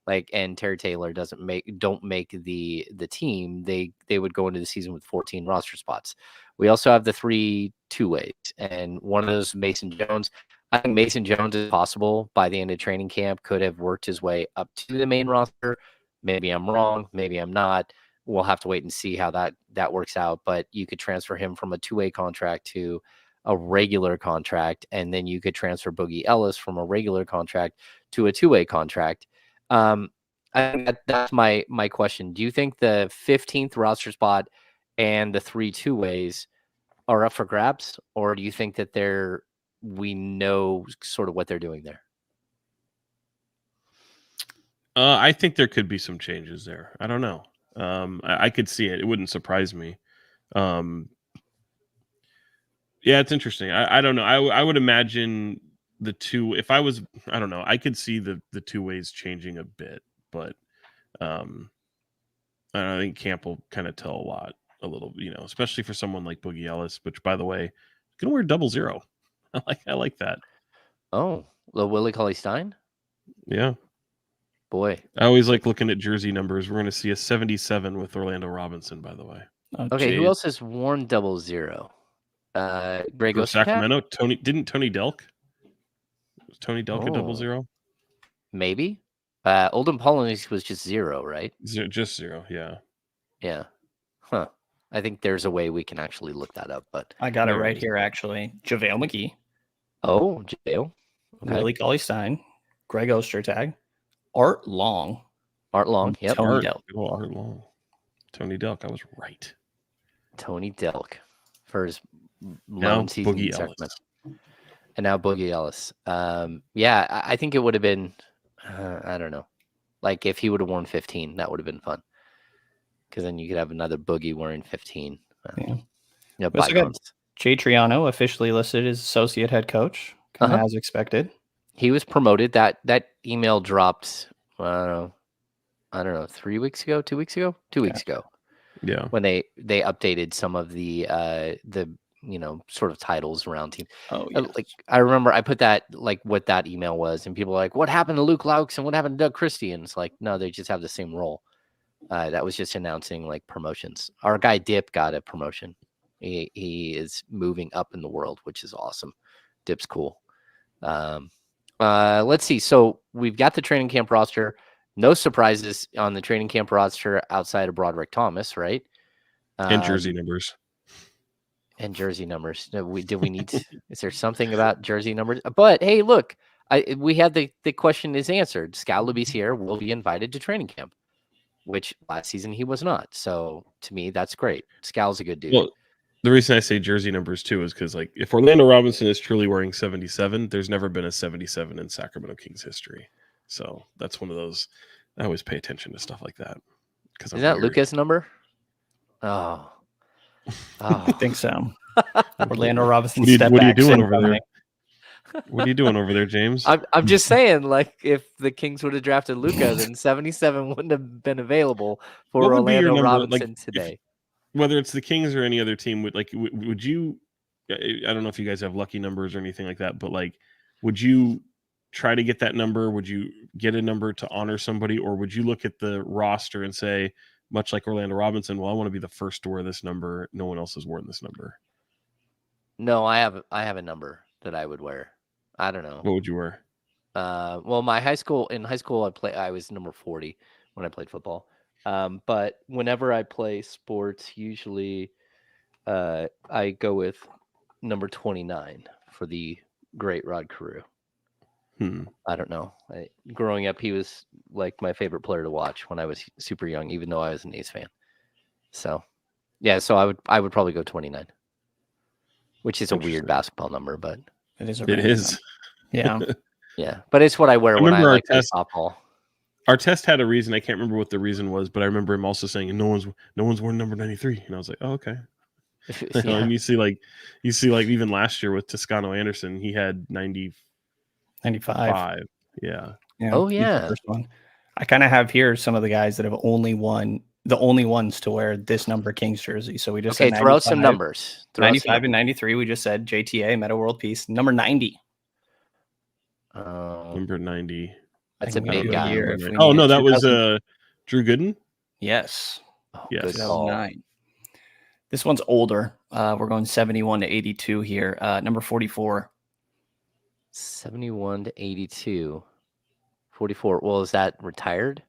Terry Taylor don't make the team, they would go into the season with 14 roster spots. We also have the 3 2-ways, and one of those Mason Jones. I think Mason Jones is possible by the end of training camp, could have worked his way up to the main roster. Maybe I'm wrong. Maybe I'm not. We'll have to wait and see how that works out. But you could transfer him from a 2-way contract to a regular contract, and then you could transfer Boogie Ellis from a regular contract to a 2-way contract. I think that's my question. Do you think the 15th roster spot and the 3 2-ways are up for grabs, or do you think that we know sort of what they're doing there? I think there could be some changes there. I don't know. I could see it. It wouldn't surprise me. Yeah, it's interesting. I don't know. I would imagine the 2. If I was, I don't know. I could see the 2-ways changing a bit, but I think camp will kind of tell a little, especially for someone like Boogie Ellis, which, by the way, can wear 00. I like that. Oh, the Willie Cauley-Stein? Yeah. Boy. I always like looking at jersey numbers. We're going to see a 77 with Orlando Robinson, by the way. Okay, who else has worn 00? Greg For Sacramento, Tony Delk? Was Tony Delk a 00? Maybe. Olden Polynice was just 0, right? Just 0, yeah. Yeah. Huh. I think there's a way we can actually look that up, but I got it right here, actually. JaVale McGee. Oh, JaVale. Okay. Willie Cauley-Stein. Greg Ostertag. Art Long. Yep. Tony Delk. Art Long. Tony Delk. I was right. Tony Delk for his lone season in Sacramento. And now Boogie Ellis. Yeah, I think it would have been, I don't know. Like if he would have worn 15, that would have been fun. Because then you could have another Boogie wearing 15. Yeah. Jay Triano officially listed as associate head coach, kind of as expected. He was promoted. That email dropped, I don't know, I don't know, 3 weeks ago, 2 weeks ago, 2 weeks ago, Yeah. when they updated some of the sort of titles around team. Oh yeah. Like I remember I put that like what that email was, and people were like, "What happened to Luke Laux and what happened to Doug Christie?" And it's like, no, they just have the same role. That was just announcing like promotions. Our guy Dip got a promotion. He is moving up in the world, which is awesome. Dip's cool. Let's see. So we've got the training camp roster. No surprises on the training camp roster outside of Broderick Thomas, right? And jersey numbers. And jersey numbers. Do we need? Is there something about jersey numbers? But hey, look, we had the question is answered. Scal Labissiere will be invited to training camp, which last season he was not. So to me, that's great. Scal's a good dude. Well, the reason I say jersey numbers too is because like if Orlando Robinson is truly wearing 77, there's never been a 77 in Sacramento Kings history. So that's one of those. I always pay attention to stuff like that. Is that Luca's number? Oh. I think so. Orlando Robinson. What are you doing over there? What are you doing over there, James? I'm just saying, like, if the Kings would have drafted Luka, then 77 wouldn't have been available for Orlando Robinson today. Whether it's the Kings or any other team, would you? I don't know if you guys have lucky numbers or anything like that, but like, would you try to get that number? Would you get a number to honor somebody, or would you look at the roster and say, much like Orlando Robinson, well, I want to be the first to wear this number. No one else has worn this number. No, I have a number that I would wear. I don't know. What would you wear? Well, in high school, I was number 40 when I played football. But whenever I play sports, usually I go with number 29 for the great Rod Carew. I don't know. Growing up, he was like my favorite player to watch when I was super young, even though I was an A's fan. So, yeah, so I would probably go 29, which is a weird basketball number, but it is. It is. Yeah. Yeah, but it's what I wear when I like play softball. Our test had a reason. I can't remember what the reason was, but I remember him also saying, "No one's worn number 93," and I was like, "Oh, okay." Yeah. And you see, like even last year with Toscano Anderson, he had 95. Yeah. Oh yeah. First one. I kind of have here some of the guys that have only ones to wear this number Kings jersey. So we just said throw some numbers. 95 and 93. We just said JTA Meta World Peace. Number 90. Number 90. That's a big guy. Oh no, that was Drew Gooden. Yes. Yes. 2009. This one's older. We're going 71 to 82 here. Number 44. 71 to 82. 44. Well, is that retired?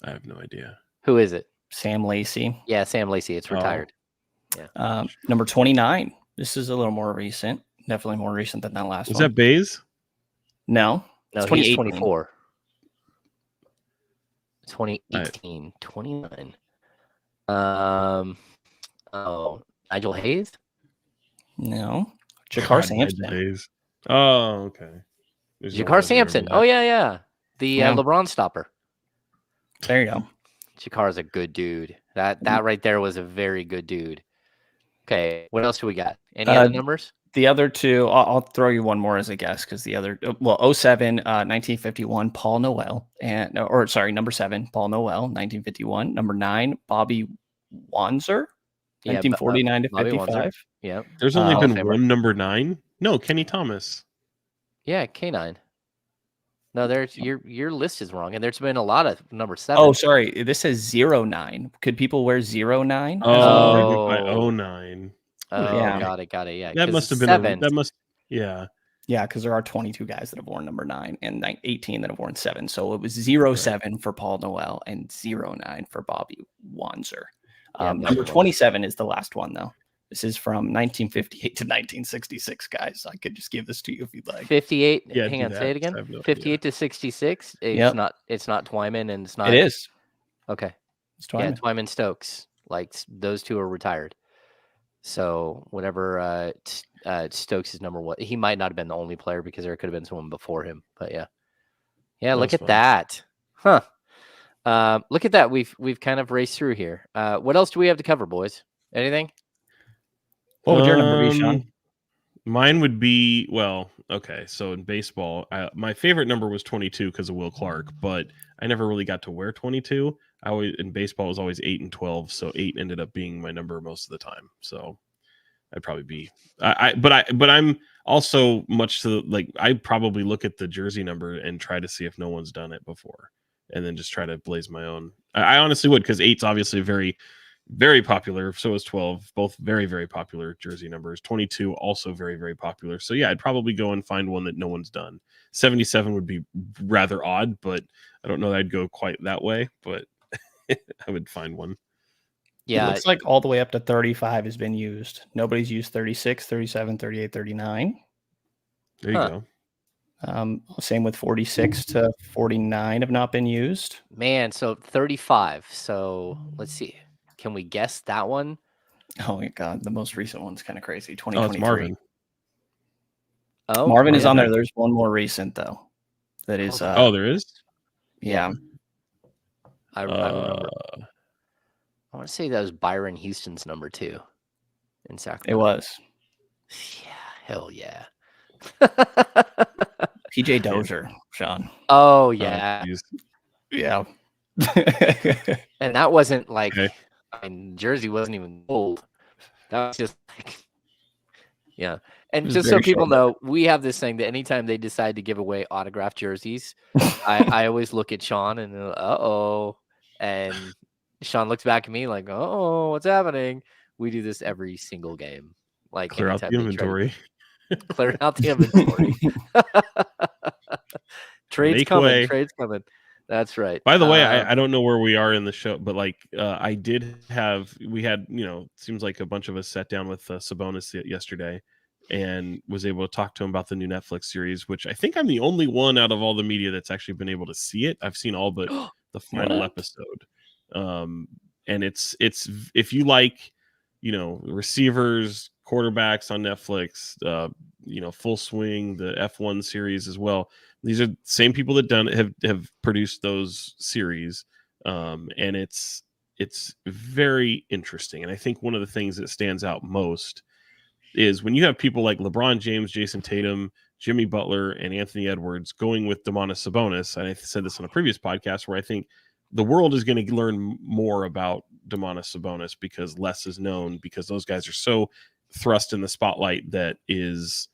I have no idea. Who is it? Sam Lacey. Yeah, Sam Lacey. It's retired. Yeah. Number 29. This is a little more recent. Definitely more recent than that last one. Is that Bays? No. No, he's 24. 2018. 29. Nigel Hayes? No. Jakar Sampson. Oh, okay. Jakar Sampson. Oh, yeah. The LeBron stopper. There you go. Jakar is a good dude. That right there was a very good dude. Okay, what else do we got? Any other numbers? The other two, I'll throw you one more as a guess because the other, 07, 1951, Paul Noel, number 7, Paul Noel, 1951. Number 9, Bobby Wanzer, 1949 to 55. Yeah. There's only been one number 9. No, Kenny Thomas. Yeah, K9. No, there's your list is wrong, and there's been a lot of number 7. Oh, sorry, this says 09. Could people wear 09? Oh, 09. Oh, yeah. Got it. Yeah, that must have been 7. Yeah, because there are 22 guys that have worn number 9 and 18 that have worn 7. So it was 07 for Paul Noel and 09 for Bobby Wanzer. Number 27 is the last one, though. This is from 1958 to 1966, guys. I could just give this to you if you'd like. 58. Yeah, hang on, say it again. 58 to 66. It's not Twyman, and it's not. It is. Okay. It's Twyman. Yeah, Twyman Stokes. Like those two are retired. So whatever Stokes is number 1, he might not have been the only player because there could have been someone before him. But yeah. Look at that, huh? Look at that. We've kind of raced through here. What else do we have to cover, boys? Anything? What would your number be, Sean? Mine would be, well, okay. So in baseball, my favorite number was 22 because of Will Clark, but I never really got to wear 22. In baseball, it was always 8 and 12, so 8 ended up being my number most of the time. So I'd probably be, but I'm also much to like, I'd probably look at the jersey number and try to see if no one's done it before, and then just try to blaze my own. I honestly would, because 8's obviously very, very popular. So is 12, both very, very popular jersey numbers. 22 also very, very popular. So yeah, I'd probably go and find one that no one's done. 77 would be rather odd, but I don't know that I'd go quite that way, but I would find one. It Yeah, looks like all the way up to 35 has been used. Nobody's used 36, 37, 38, 39. There you Huh. go. Same with 46 to 49 have not been used. man. So 35. So let's see. Can we guess that one? Oh my God, the most recent one's kind of crazy. Oh, 2023. it's Marvin. Oh, Marvin is on okay. there. There's one more recent though. That is. Oh, there is? Yeah. I remember. I want to say that was Byron Houston's number 2 in Sacramento. It was. Yeah, hell yeah. PJ Dozier, Sean. Oh yeah, Yeah. and that wasn't like, Okay. I mean, jersey wasn't even gold. That was just like, yeah. And was just so very people short. know, we have this thing that anytime they decide to give away autographed jerseys, I always look at Sean and uh-oh, and Sean looks back at me like, oh, what's happening? We do this every single game. Like Clear out the anytime they try to inventory. clear out the inventory. Trade's Make coming. way. Trade's coming. That's right. By the way, I don't know where we are in the show, but like we had, seems like a bunch of us sat down with Sabonis yesterday and was able to talk to him about the new Netflix series, which I think I'm the only one out of all the media that's actually been able to see it. I've seen all but the final episode. And it's if you like, receivers, quarterbacks on Netflix, Full Swing, the F1 series as well. These are the same people that have produced those series, and it's very interesting. And I think one of the things that stands out most is when you have people like LeBron James, Jason Tatum, Jimmy Butler, and Anthony Edwards going with Domantas Sabonis. And I said this on a previous podcast where I think the world is going to learn more about Domantas Sabonis because less is known, because those guys are so thrust in the spotlight that is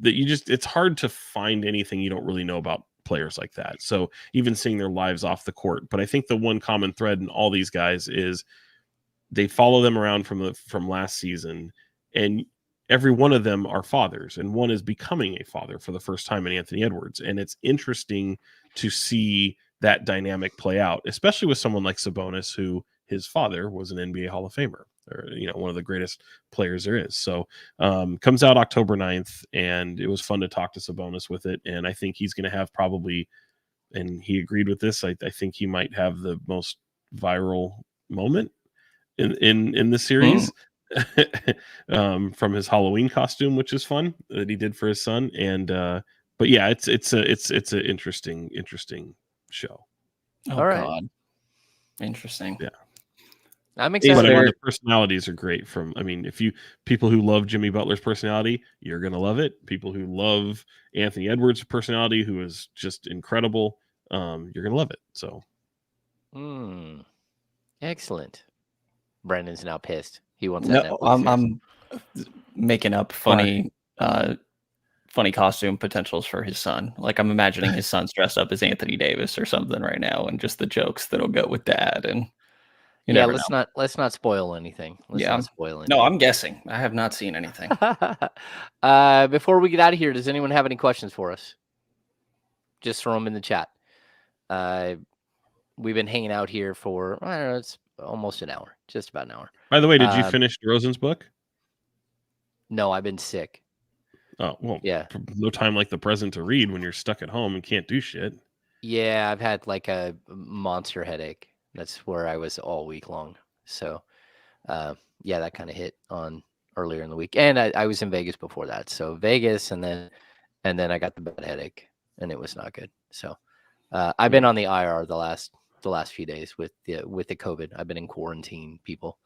that it's hard to find anything you don't really know about players like that. So even seeing their lives off the court. But I think the one common thread in all these guys is they follow them around from last season, and every one of them are fathers, and one is becoming a father for the first time in Anthony Edwards. And it's interesting to see that dynamic play out, especially with someone like Sabonis, who his father was an NBA Hall of Famer, or one of the greatest players there is. So comes out October 9th, and it was fun to talk to Sabonis with it. And I think he's going to have probably, and he agreed with this, I think he might have the most viral moment in the series from his Halloween costume, which is fun, that he did for his son. And but yeah, it's an interesting show. Oh, right. God. Interesting. Yeah. I'm excited. But the personalities are great. If people who love Jimmy Butler's personality, you're going to love it. People who love Anthony Edwards' personality, who is just incredible, you're going to love it. So. Excellent. Brendan's now pissed. He wants that. No, I'm making up funny costume potentials for his son. Like I'm imagining his son's dressed up as Anthony Davis or something right now, and just the jokes that'll go with dad. And let's not spoil anything. Not spoil anything. No, I'm guessing. I have not seen anything. Before we get out of here, does anyone have any questions for us? Just throw them in the chat. We've been hanging out here for, I don't know, it's almost an hour, just about an hour. By the way, did you finish DeRozan's book? No, I've been sick. Oh, well, yeah. No time like the present to read when you're stuck at home and can't do shit. Yeah, I've had like a monster headache. That's where I was all week long. So, yeah, that kind of hit on earlier in the week. And I was in Vegas before that. So Vegas, and then I got the bad headache, and it was not good. So I've been on the IR the last few days with the COVID. I've been in quarantine, people,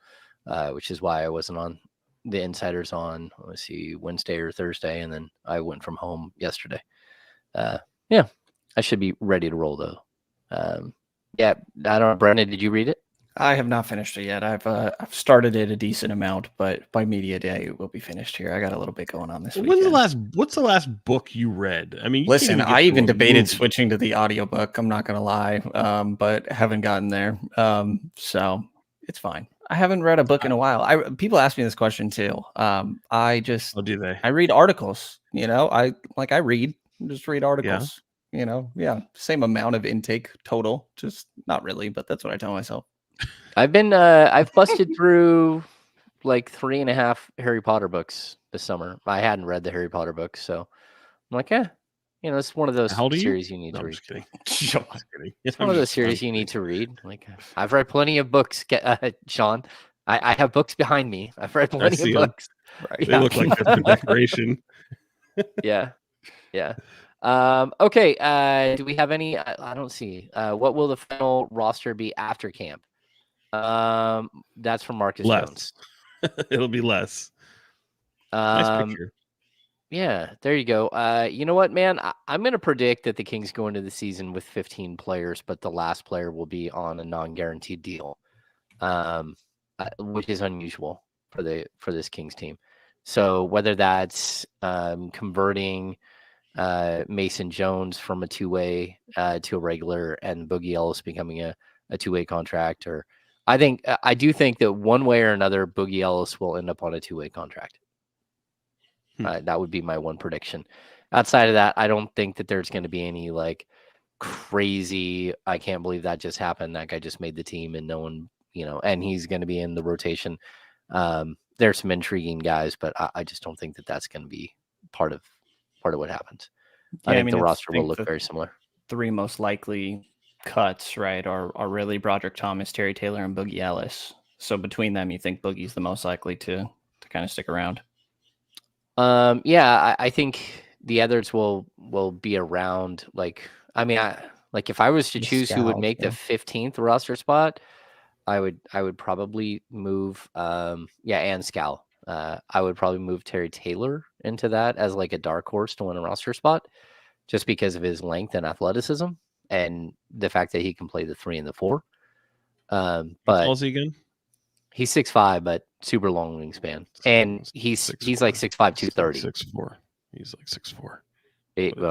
which is why I wasn't on the insiders on, let's see, Wednesday or Thursday, and then I went from home yesterday. Yeah, I should be ready to roll though. Yeah, I don't know. Brenden, did you read it? I have not finished it yet. I've started it a decent amount, but by media day it will be finished here. I got a little bit going on this weekend. What's the last book you read? I mean, listen, I even debated movie. switching to the audiobook. I'm not gonna lie, but haven't gotten there. So it's fine. I haven't read a book in a while. People ask me this question too. I just do they? I read articles. I just read articles. Yeah. Same amount of intake total, just not really, but that's what I tell myself. I've busted through like 3.5 Harry Potter books this summer. I hadn't read the Harry Potter books, so I'm like, it's one of those series you need to read. Just kidding. It's one of those series you need to read. Like, I've read plenty of books, Sean. I have books behind me. I've read plenty of books. Right. They look like they're for decoration. Yeah. Okay. Do we have any? I don't see. What will the final roster be after camp? That's from Marcus Jones. It'll be less. Nice picture. Yeah, there you go. You know what, man? I'm going to predict that the Kings go into the season with 15 players, but the last player will be on a non-guaranteed deal, which is unusual for this Kings team. So whether that's converting Mason Jones from a two-way to a regular and Boogie Ellis becoming a two-way contract, or I do think that one way or another, Boogie Ellis will end up on a two-way contract. That would be my one prediction. Outside of that, I don't think that there's going to be any like crazy, I can't believe that just happened. That guy just made the team and no one, and he's going to be in the rotation. There's some intriguing guys, but I just don't think that that's going to be part of what happens. I think the roster will look very similar. Three most likely cuts, right, are really Broderick Thomas, Terry Taylor, and Boogie Ellis. So between them, you think Boogie's the most likely to kind of stick around? Yeah, I think the others will be around. Like, if I was to choose who would make the 15th roster spot, I would probably move, and Scal. I would probably move Terry Taylor into that as like a dark horse to win a roster spot, just because of his length and athleticism and the fact that he can play the 3 and the 4. But how tall is he again? He's 6'5", but super long wingspan, and he's like 6'5", 230. 6'4". He's like 6'4".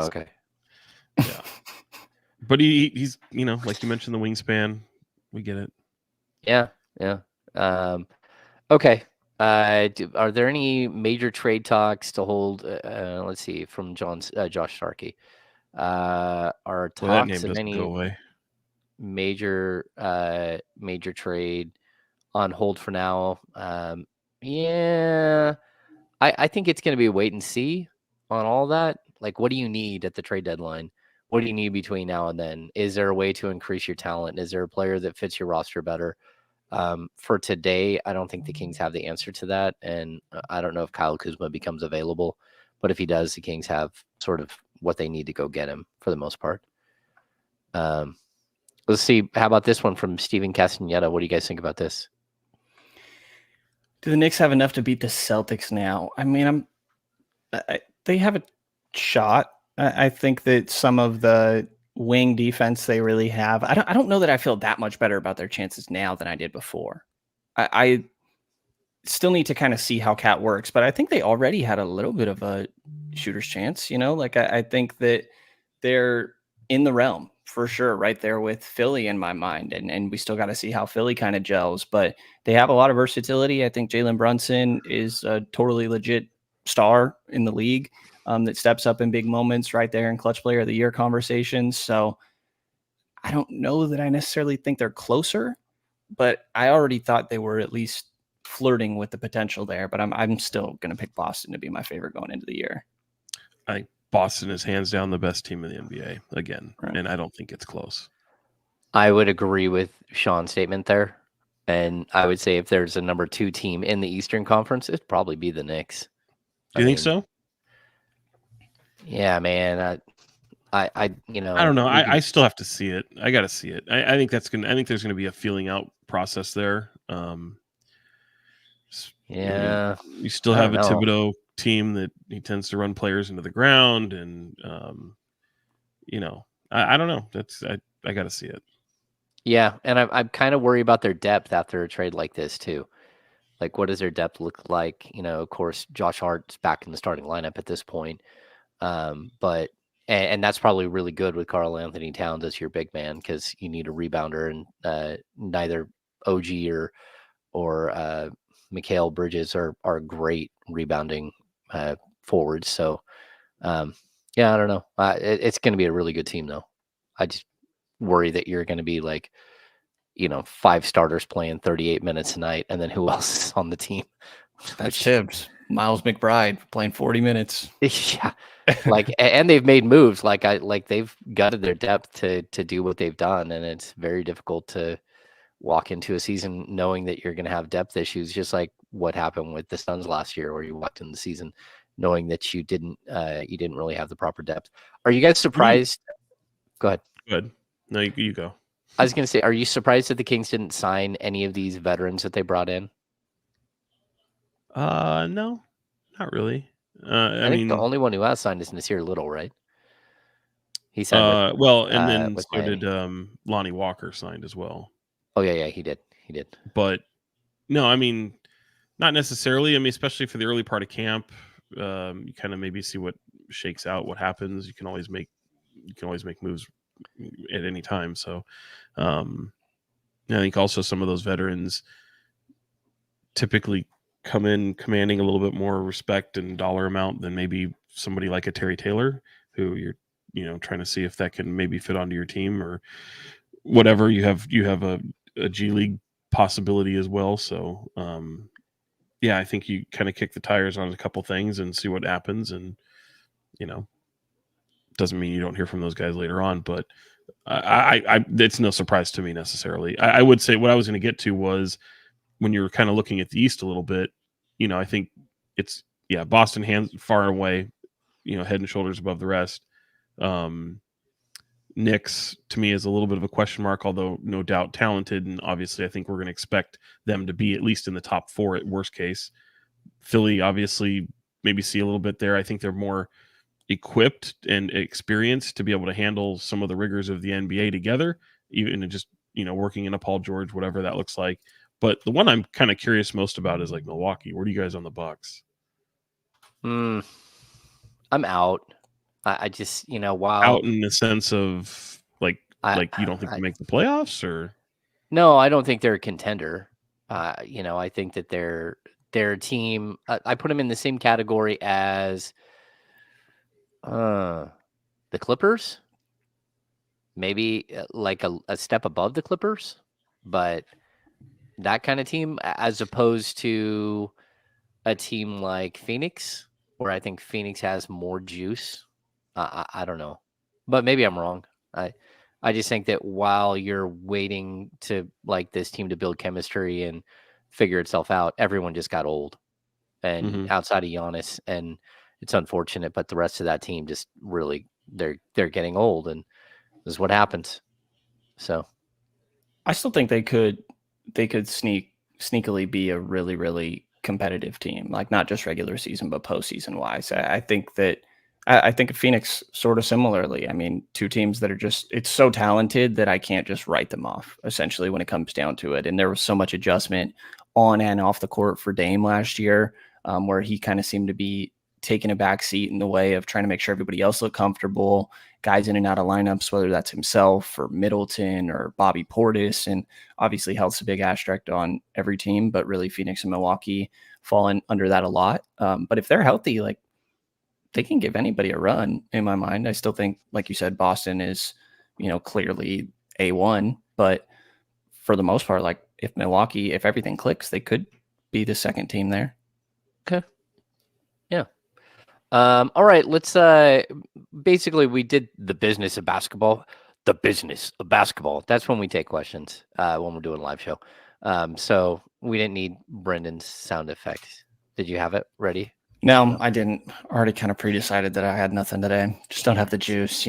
Okay. Yeah, but he's like you mentioned, the wingspan. We get it. Yeah. Okay. Are there any major trade talks to hold? Let's see, from Josh Starkey. Are talks of any major trade on hold for now? I think it's going to be a wait and see on all that. Like, what do you need at the trade deadline? What do you need between now and then? Is there a way to increase your talent? Is there a player that fits your roster better? For today, I don't think the Kings have the answer to that. And I don't know if Kyle Kuzma becomes available, but if he does, the Kings have sort of what they need to go get him for the most part. Let's see. How about this one from Steven Castaneda? What do you guys think about this? Do the Knicks have enough to beat the Celtics now? I mean, they have a shot. I think that some of the wing defense they really have, I don't know that I feel that much better about their chances now than I did before. I still need to kind of see how Cat works, but I think they already had a little bit of a shooter's chance. I think that they're in the realm for sure, right there with Philly in my mind. And we still got to see how Philly kind of gels, but they have a lot of versatility. I think Jalen Brunson is a totally legit star in the league that steps up in big moments right there in clutch player of the year conversations. So I don't know that I necessarily think they're closer, but I already thought they were at least flirting with the potential there, but I'm still going to pick Boston to be my favorite going into the year. I think Boston is hands down the best team in the NBA again, right. And I don't think it's close. I would agree with Sean's statement there, and I would say if there's a number 2 team in the Eastern Conference, it'd probably be the Knicks. Do you think so? Yeah, man. I don't know. I still have to see it. I got to see it. I think there's going to be a feeling out process there. Yeah. You still I have a don't know. Thibodeau team that he tends to run players into the ground, and I don't know. I got to see it. Yeah, and I'm kind of worried about their depth after a trade like this too. Like, what does their depth look like? Of course, Josh Hart's back in the starting lineup at this point, but and that's probably really good with Karl-Anthony Towns as your big man because you need a rebounder, and neither OG or Mikal Bridges are great rebounding forwards. So, yeah, I don't know. It's going to be a really good team, though. I just worry that you're going to be like, 5 starters playing 38 minutes a night, and then who else is on the team? That's Tibbs. Miles McBride playing 40 minutes. Yeah, and they've made moves. They've gutted their depth to do what they've done, and it's very difficult to walk into a season knowing that you're going to have depth issues, just like what happened with the Suns last year, where you walked in the season knowing that you didn't really have the proper depth. Are you guys surprised? Go ahead. Good. No, you go. I was going to say, are you surprised that the Kings didn't sign any of these veterans that they brought in? No, not really. I think mean, the only one who has signed is Nasir Little, right? He signed and then with so Miami. did Lonnie Walker signed as well. Oh yeah, he did. But no, I mean, not necessarily. I mean, especially for the early part of camp, you kind of maybe see what shakes out, what happens. You can always make moves at any time. So, I think also some of those veterans typically come in commanding a little bit more respect and dollar amount than maybe somebody like a Terry Taylor, who you're trying to see if that can maybe fit onto your team or whatever. You have a G League possibility as well. So yeah, I think you kind of kick the tires on a couple things and see what happens, and doesn't mean you don't hear from those guys later on, but I it's no surprise to me necessarily. I would say what I was going to get to was when you're kind of looking at the East a little bit, I think it's Boston hands far and away, head and shoulders above the rest. Knicks to me is a little bit of a question mark, although no doubt talented, and obviously I think we're going to expect them to be at least in the top 4 at worst case. Philly obviously maybe see a little bit there. I think they're more equipped and experienced to be able to handle some of the rigors of the NBA together, even just working in a Paul George, whatever that looks like. But the one I'm kind of curious most about is like Milwaukee. Where do you guys on the Bucks? I'm out. I just while out in the sense of like you don't think they make the playoffs, or no, I don't think they're a contender. I think that they're a team. I put them in the same category as the Clippers, maybe like a step above the Clippers, but that kind of team, as opposed to a team like Phoenix, where I think Phoenix has more juice. I don't know, but maybe I'm wrong. I just think that while you're waiting to like this team to build chemistry and figure itself out, everyone just got old, and outside of Giannis, and it's unfortunate, but the rest of that team just really they're getting old, and this is what happens. So, I still think they could sneakily be a really, really competitive team, like not just regular season, but postseason wise. I think of Phoenix sort of similarly. I mean, two teams that are it's so talented that I can't just write them off, essentially, when it comes down to it. And there was so much adjustment on and off the court for Dame last year, where he kind of seemed to be taking a back seat in the way of trying to make sure everybody else looked comfortable, guys in and out of lineups, whether that's himself or Middleton or Bobby Portis. And obviously Health's a big asterisk on every team, but really Phoenix and Milwaukee falling under that a lot. But if they're healthy, like, they can give anybody a run in my mind. I still think, like you said, Boston is, clearly A1, but for the most part, like if everything clicks, they could be the second team there. Okay. Yeah. All right. Let's, basically we did the business of basketball, That's when we take questions, when we're doing a live show. So we didn't need Brendan's sound effects. Did you have it ready? No, I didn't. Already kind of pre-decided that I had nothing today. Just don't have the juice,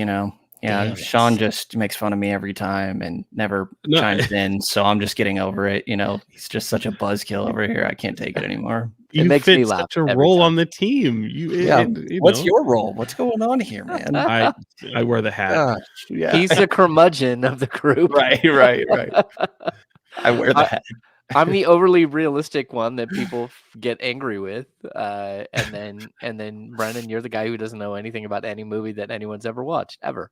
Yeah, Damn Sean it. just makes fun of me every time and never chimes in, so I'm just getting over it. He's just such a buzzkill over here. I can't take it anymore. It You makes me fit laugh such a every role time. on the team. Yeah, what's your role? What's going on here, man? I wear the hat. Gosh, yeah. He's the curmudgeon of the group. right. I wear the hat. I'm the overly realistic one that people get angry with, and then Brenden, you're the guy who doesn't know anything about any movie that anyone's ever watched ever.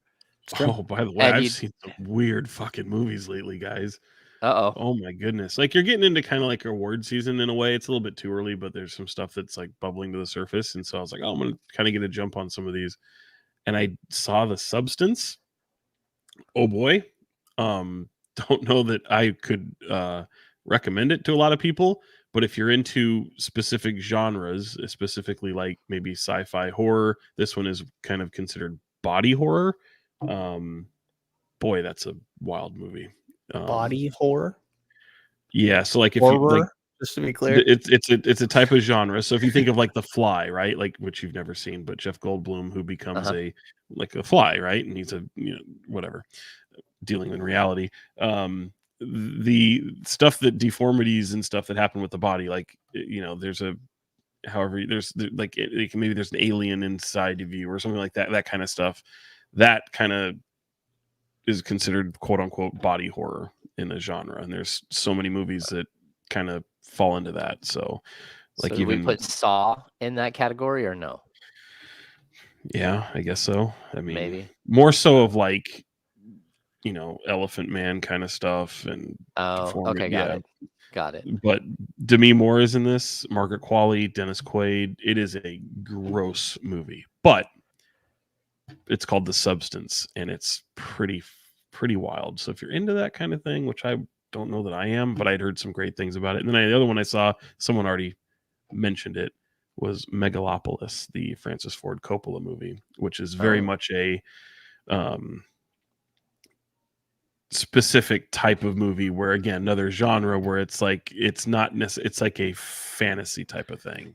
Oh, by the way, And I've you- seen some weird fucking movies lately, guys. Uh-oh. Oh my goodness. Like you're getting into kind of like award season in a way. It's a little bit too early, but there's some stuff that's like bubbling to the surface. And so I was like, oh, I'm going to kind of get a jump on some of these. And I saw The Substance. Oh boy. Don't know that I could recommend it to a lot of people, but if you're into specific genres, specifically like maybe sci-fi horror, this one is kind of considered body horror. Boy, that's a wild movie. Body horror? Yeah, so like if horror, you like, just to be clear. It's a type of genre. So if you think of like The Fly, right? Like which you've never seen, but Jeff Goldblum who becomes a fly, right? And he's whatever, dealing in reality. The stuff that deformities and stuff that happen with the body, like there's maybe there's an alien inside of you or something like that kind of stuff. That kind of is considered quote unquote body horror in the genre, and there's so many movies that kind of fall into that. So like, do we put Saw in that category or no? Yeah, I guess so. I mean, maybe more so of like Elephant Man kind of stuff and okay, got it. But Demi Moore is in this, Margaret Qualley, Dennis Quaid. It is a gross movie, but it's called The Substance, and it's pretty wild. So if you're into that kind of thing, which I don't know that I am, but I'd heard some great things about it. And then the other one I saw, someone already mentioned it, was Megalopolis, the Francis Ford Coppola movie, which is very much a specific type of movie where, again, another genre where it's like it's not necessarily, it's like a fantasy type of thing,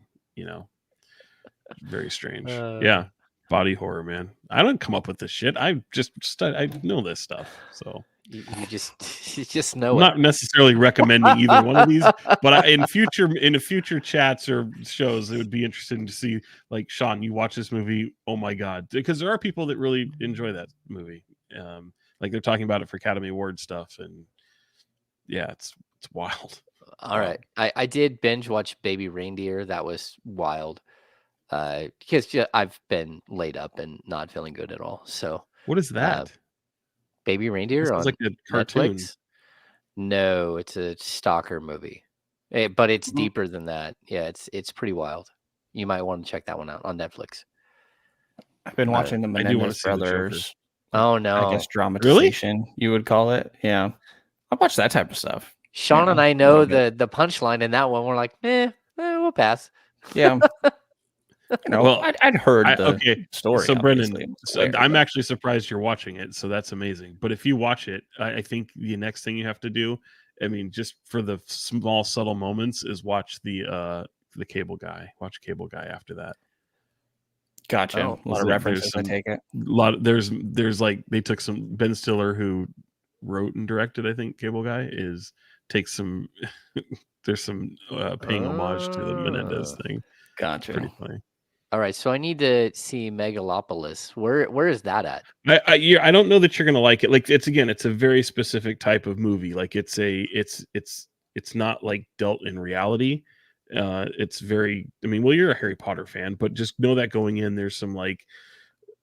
very strange. Yeah, body horror, man. I don't come up with this shit. I know this stuff, so you just know I'm it. not necessarily recommending either one of these, but in future chats or shows, it would be interesting to see, like, Sean, you watch this movie, oh my god, because there are people that really enjoy that movie. Like they're talking about it for Academy Award stuff, and yeah, it's wild. All right, I did binge watch Baby Reindeer. That was wild. Because I've been laid up and not feeling good at all. So what is that? Baby Reindeer on like a cartoon. Netflix? No, it's a stalker movie, but it's deeper than that. Yeah, it's pretty wild. You might want to check that one out on Netflix. I've been watching the Menendez Brothers. Oh no, I guess dramatization, you would call it. Yeah, I watch that type of stuff. Sean and I know the punchline in that one. We're like, we'll pass. Yeah. Well, I'd heard the story. So Brenden, I'm actually surprised you're watching it. So that's amazing. But if you watch it, I think the next thing you have to do, I mean, just for the small subtle moments, is watch the Cable Guy. Watch Cable Guy after that. Gotcha. A lot of references. I take it. There's like they took some Ben Stiller, who wrote and directed, I think, Cable Guy, takes some. There's some paying homage to the Menendez thing. Gotcha. Pretty funny. All right, so I need to see Megalopolis. Where is that at? I don't know that you're gonna like it. Like it's a very specific type of movie. Like it's not like dealt in reality. It's very. I mean, well, you're a Harry Potter fan, but just know that going in, there's some like,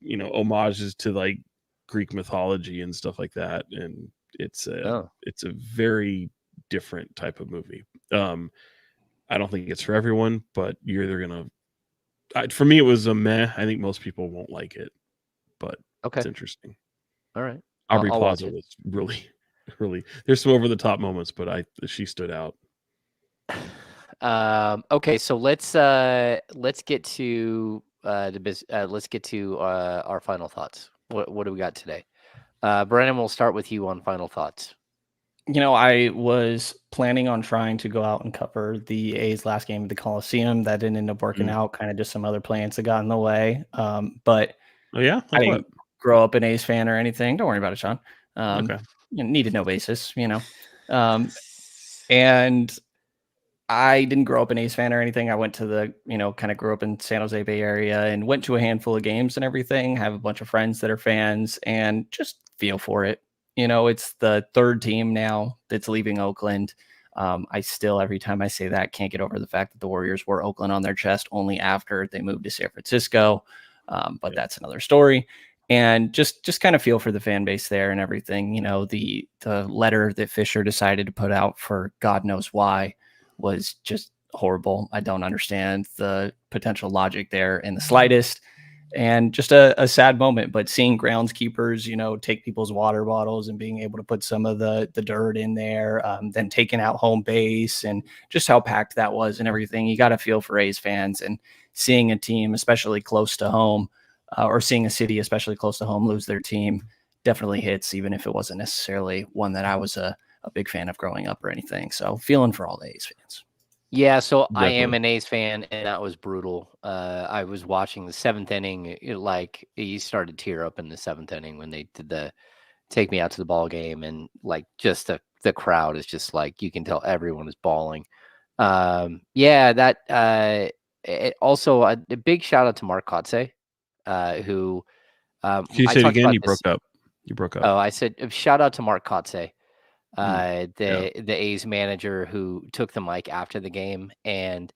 homages to like Greek mythology and stuff like that, and it's a very different type of movie. I don't think it's for everyone, but you're either gonna. For me, it was a meh. I think most people won't like it, but it's interesting. All right. Aubrey Plaza was really, really. There's some over the top moments, but she stood out. Okay, so let's get to our final thoughts. What do we got today? Brenden, we'll start with you on final thoughts. I was planning on trying to go out and cover the A's last game of the Coliseum. That didn't end up working out. Kind of just some other plans that got in the way. But I think grow up an A's fan or anything. Don't worry about it, Sean. Okay. Need to know basis, and I didn't grow up an A's fan or anything. I went to the, kind of grew up in San Jose Bay Area and went to a handful of games and everything. Have a bunch of friends that are fans and just feel for it. It's the third team now that's leaving Oakland. I still, every time I say that, can't get over the fact that the Warriors wore Oakland on their chest only after they moved to San Francisco. But that's another story. And just kind of feel for the fan base there and everything. The letter that Fisher decided to put out for God knows why was just horrible. I don't understand the potential logic there in the slightest. And just a sad moment, but seeing groundskeepers, take people's water bottles and being able to put some of the dirt in there, then taking out home base and just how packed that was and everything. You got to feel for A's fans, and seeing a team, especially close to home, or seeing a city, especially close to home, lose their team definitely hits, even if it wasn't necessarily one that I was a big fan of growing up or anything. So feeling for all the A's fans. Yeah, so I Definitely. am an A's fan, and that was brutal. I was watching the seventh inning. You started to tear up in the seventh inning when they did the take me out to the ball game, and just the crowd is just you can tell everyone is bawling. Also a big shout out to Mark Kotze, who Can you I say it talked again? about You this. broke up. You broke up. Oh, I said shout out to Mark Kotze. Yeah. The A's manager who took the mic after the game. And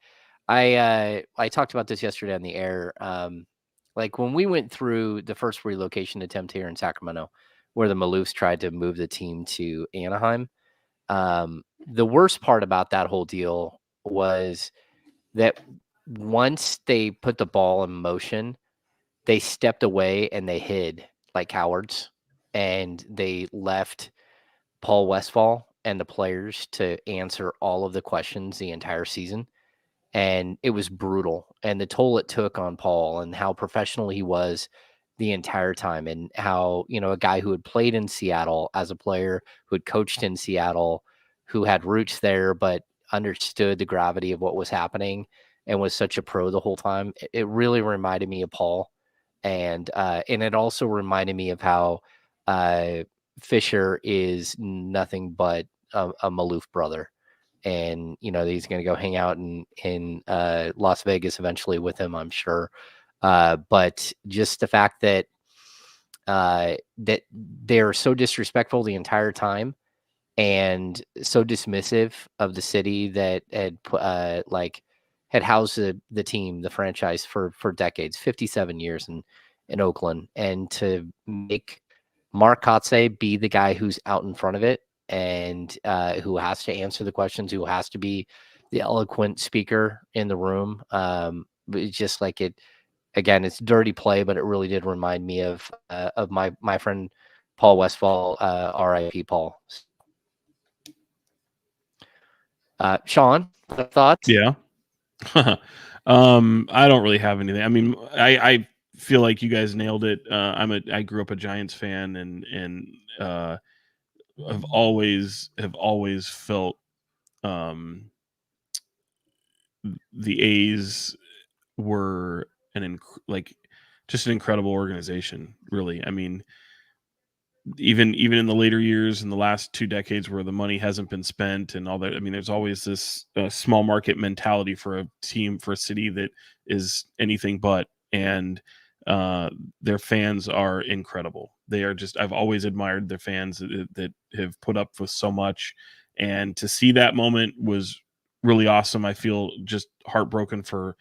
I talked about this yesterday on the air. When we went through the first relocation attempt here in Sacramento, where the Maloofs tried to move the team to Anaheim, the worst part about that whole deal was that once they put the ball in motion, they stepped away and they hid like cowards, and they left Paul Westphal and the players to answer all of the questions the entire season. And it was brutal. And the toll it took on Paul, and how professional he was the entire time, and how, a guy who had played in Seattle as a player, who had coached in Seattle, who had roots there, but understood the gravity of what was happening and was such a pro the whole time. It really reminded me of Paul. And it also reminded me of how Fisher is nothing but a Maloof brother, and he's going to go hang out in Las Vegas eventually with him, I'm sure. But just the fact that that they're so disrespectful the entire time, and so dismissive of the city that had housed the team, the franchise for decades, 57 years in Oakland, and to make Mark Kotze be the guy who's out in front of it, and who has to answer the questions, who has to be the eloquent speaker in the room. It's just again, it's dirty play, but it really did remind me of my friend Paul Westphal, R.I.P. Paul. Sean, thoughts? Yeah. I don't really have anything. I mean, I feel like you guys nailed it. I grew up a Giants fan, and have always felt the A's were just an incredible organization. Really, I mean, even in the later years, in the last 2 decades, where the money hasn't been spent and all that. I mean, there's always this small market mentality for a team, for a city that is anything but. And their fans are incredible. They are just, I've always admired their fans that have put up with so much. And to see that moment was really awesome. I feel just heartbroken for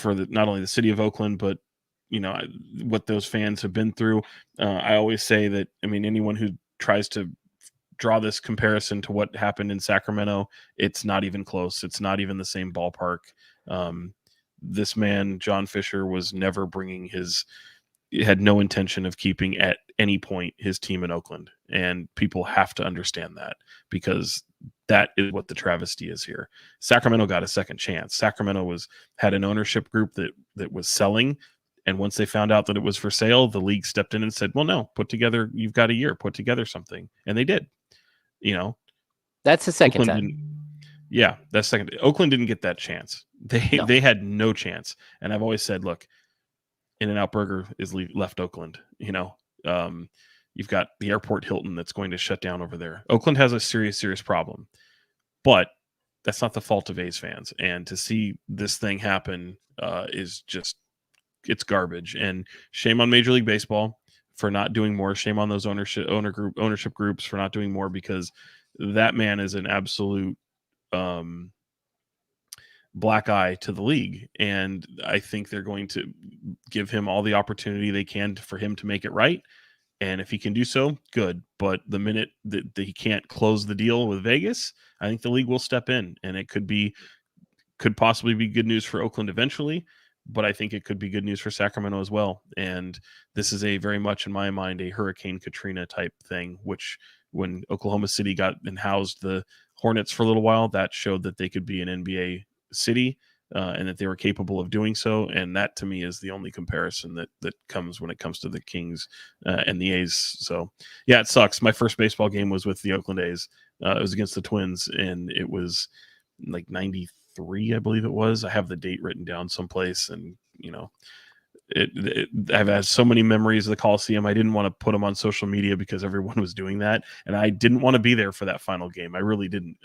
not only the city of Oakland, but what those fans have been through. I always say that, I mean, anyone who tries to draw this comparison to what happened in Sacramento, it's not even close. It's not even the same ballpark. This man, John Fisher, was never had no intention of keeping at any point his team in Oakland. And people have to understand that, because that is what the travesty is here. Sacramento got a second chance. Sacramento had an ownership group that was selling. And once they found out that it was for sale, the league stepped in and said, well, no, you've got a year, put together something. And they did. That's the second time. That's second. Oakland didn't get that chance. They had no chance. And I've always said, look, In-N-Out Burger is left Oakland. You know, you've got the Airport Hilton that's going to shut down over there. Oakland has a serious problem, but that's not the fault of A's fans. And to see this thing happen is just, it's garbage. And shame on Major League Baseball for not doing more. Shame on those ownership groups for not doing more, because that man is an absolute black eye to the league. And I think they're going to give him all the opportunity they can for him to make it right. And if he can do so, good. But the minute that he can't close the deal with Vegas, I think the league will step in, and it could possibly be good news for Oakland eventually, but I think it could be good news for Sacramento as well. And this is a very much, in my mind, a Hurricane Katrina type thing, which when Oklahoma City got and housed the Hornets for a little while, that showed that they could be an NBA city and that they were capable of doing so. And that, to me, is the only comparison that comes when it comes to the Kings and the A's. So, yeah, it sucks. My first baseball game was with the Oakland A's. It was against the Twins, and it was like 93, I believe it was. I have the date written down someplace, and, you know, I've had so many memories of the Coliseum. I didn't want to put them on social media because everyone was doing that, and I didn't want to be there for that final game. I really didn't.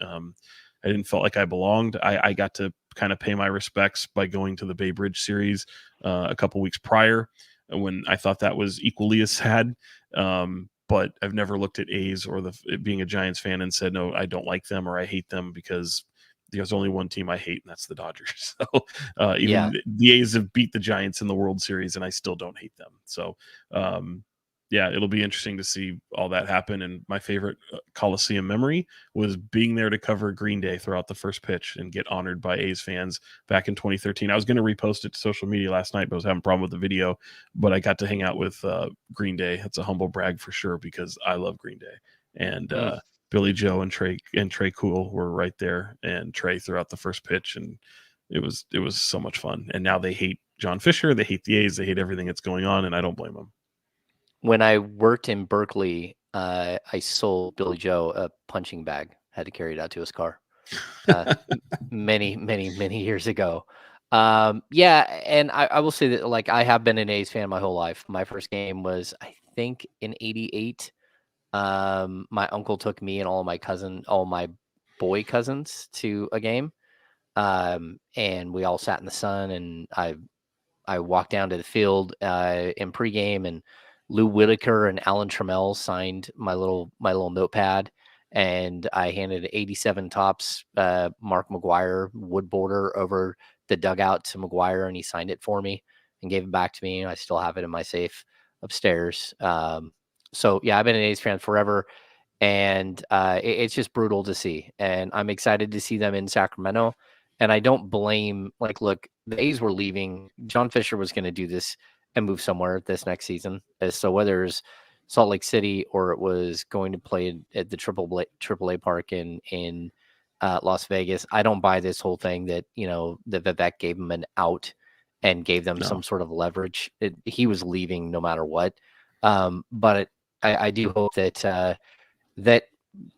I didn't feel like I belonged. I got to kind of pay my respects by going to the Bay Bridge series a couple weeks prior, when I thought that was equally as sad. But I've never looked at A's or being a Giants fan and said, no, I don't like them or I hate them, because there's only one team I hate, and that's the Dodgers. So the A's have beat the Giants in the World Series, and I still don't hate them. So, yeah, it'll be interesting to see all that happen. And my favorite Coliseum memory was being there to cover Green Day throughout the first pitch and get honored by A's fans back in 2013. I was going to repost it to social media last night, but I was having a problem with the video. But I got to hang out with Green Day. That's a humble brag for sure, because I love Green Day. And Billy Joe and Trey Cool were right there, and Trey throughout the first pitch. And it was so much fun. And now they hate John Fisher. They hate the A's. They hate everything that's going on, and I don't blame them. When I worked in Berkeley, I sold Billy Joe a punching bag. Had to carry it out to his car many years ago. Yeah, and I will say that, like, I have been an A's fan my whole life. My first game was, I think, in '88. My uncle took me and all my boy cousins to a game, and we all sat in the sun. And I walked down to the field in pregame, and Lou Whitaker and Alan Trammell signed my little notepad, and I handed 87 Tops Mark McGuire wood border over the dugout to McGuire, and he signed it for me and gave it back to me. I still have it in my safe upstairs. So yeah, I've been an A's fan forever, and it's just brutal to see. And I'm excited to see them in Sacramento. And I don't blame, like, look, the A's were leaving. John Fisher was going to do this and move somewhere this next season. So whether it's Salt Lake City or it was going to play at the AAA park in Las Vegas, I don't buy this whole thing that, you know, that Vivek gave him an out and gave them some sort of leverage. He was leaving no matter what. But I do hope that that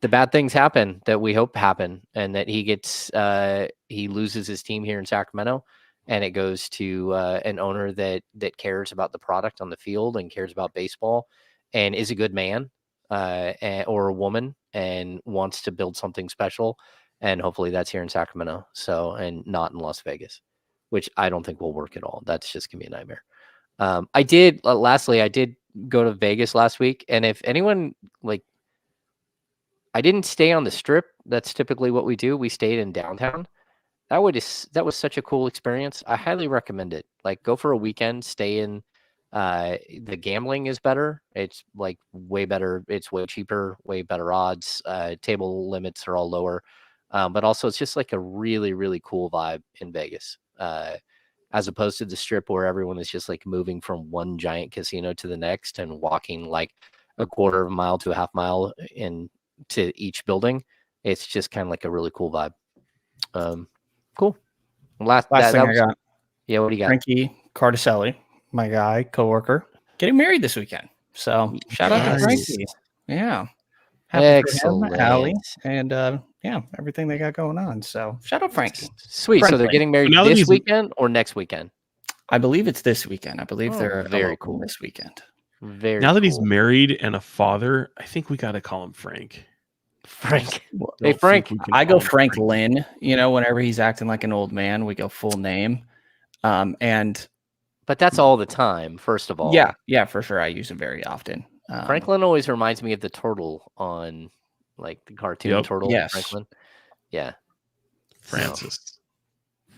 the bad things happen that we hope happen, and that he loses his team here in Sacramento, and it goes to an owner that cares about the product on the field and cares about baseball and is a good man or a woman and wants to build something special. And hopefully that's here in Sacramento. So, and not in Las Vegas, which I don't think will work at all. That's just gonna be a nightmare. Lastly, I did go to Vegas last week. And if anyone, like, I didn't stay on the Strip. That's typically what we do. We stayed in downtown. That was such a cool experience. I highly recommend it. Like, go for a weekend, stay in. The gambling is better. It's like way better. It's way cheaper, way better odds. Table limits are all lower. But also it's just like a really, really cool vibe in Vegas. As opposed to the Strip, where everyone is just like moving from one giant casino to the next and walking like a quarter of a mile to a half mile to each building. It's just kind of like a really cool vibe. Cool. Last thing I got. Yeah, what do you got? Frankie Cardicelli, my guy, coworker, getting married this weekend. So shout out to Frankie. Yeah. Happy Excellent. For him, Allie, and yeah, everything they got going on. So shout out Frankie. Sweet. So they're getting married this weekend or next weekend? I believe it's this weekend. I believe Oh, they're very local cool. this weekend. Very Now that he's cool. married and a father, I think we got to call him Frank. Frank. Well, Hey, Don't Frank. think we can I call go him Frank Lynn. Whenever he's acting like an old man, we go full name. And But that's all the time, first of all. yeah, for sure. I use it very often. Franklin always reminds me of the turtle on like the cartoon Yep. turtle. Yes. Franklin. Yeah. Francis.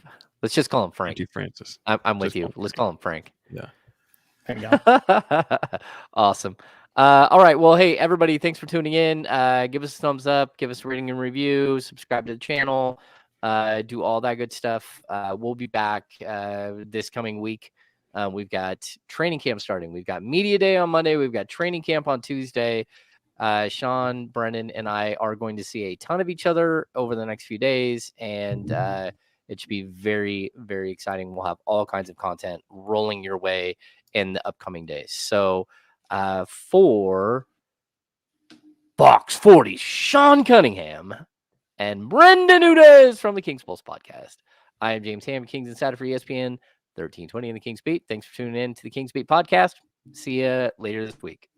So, let's just call him Frank. Auntie Francis. I'm with Just you. call him Let's Frank. call him Frank. Yeah. There you go. Awesome. All right. Well, hey, everybody, thanks for tuning in. Give us a thumbs up, give us a rating and review, subscribe to the channel, do all that good stuff. We'll be back this coming week. We've got training camp starting. We've got media day on Monday. We've got training camp on Tuesday. Sean, Brenden, and I are going to see a ton of each other over the next few days, and it should be very, very exciting. We'll have all kinds of content rolling your way in the upcoming days. So for Box 40, Sean Cunningham and Brenden Nunes from the Kings Pulse podcast. I am James Ham, Kings Insider for ESPN 1320 in the Kings Beat. Thanks for tuning in to the Kings Beat podcast. See you later this week.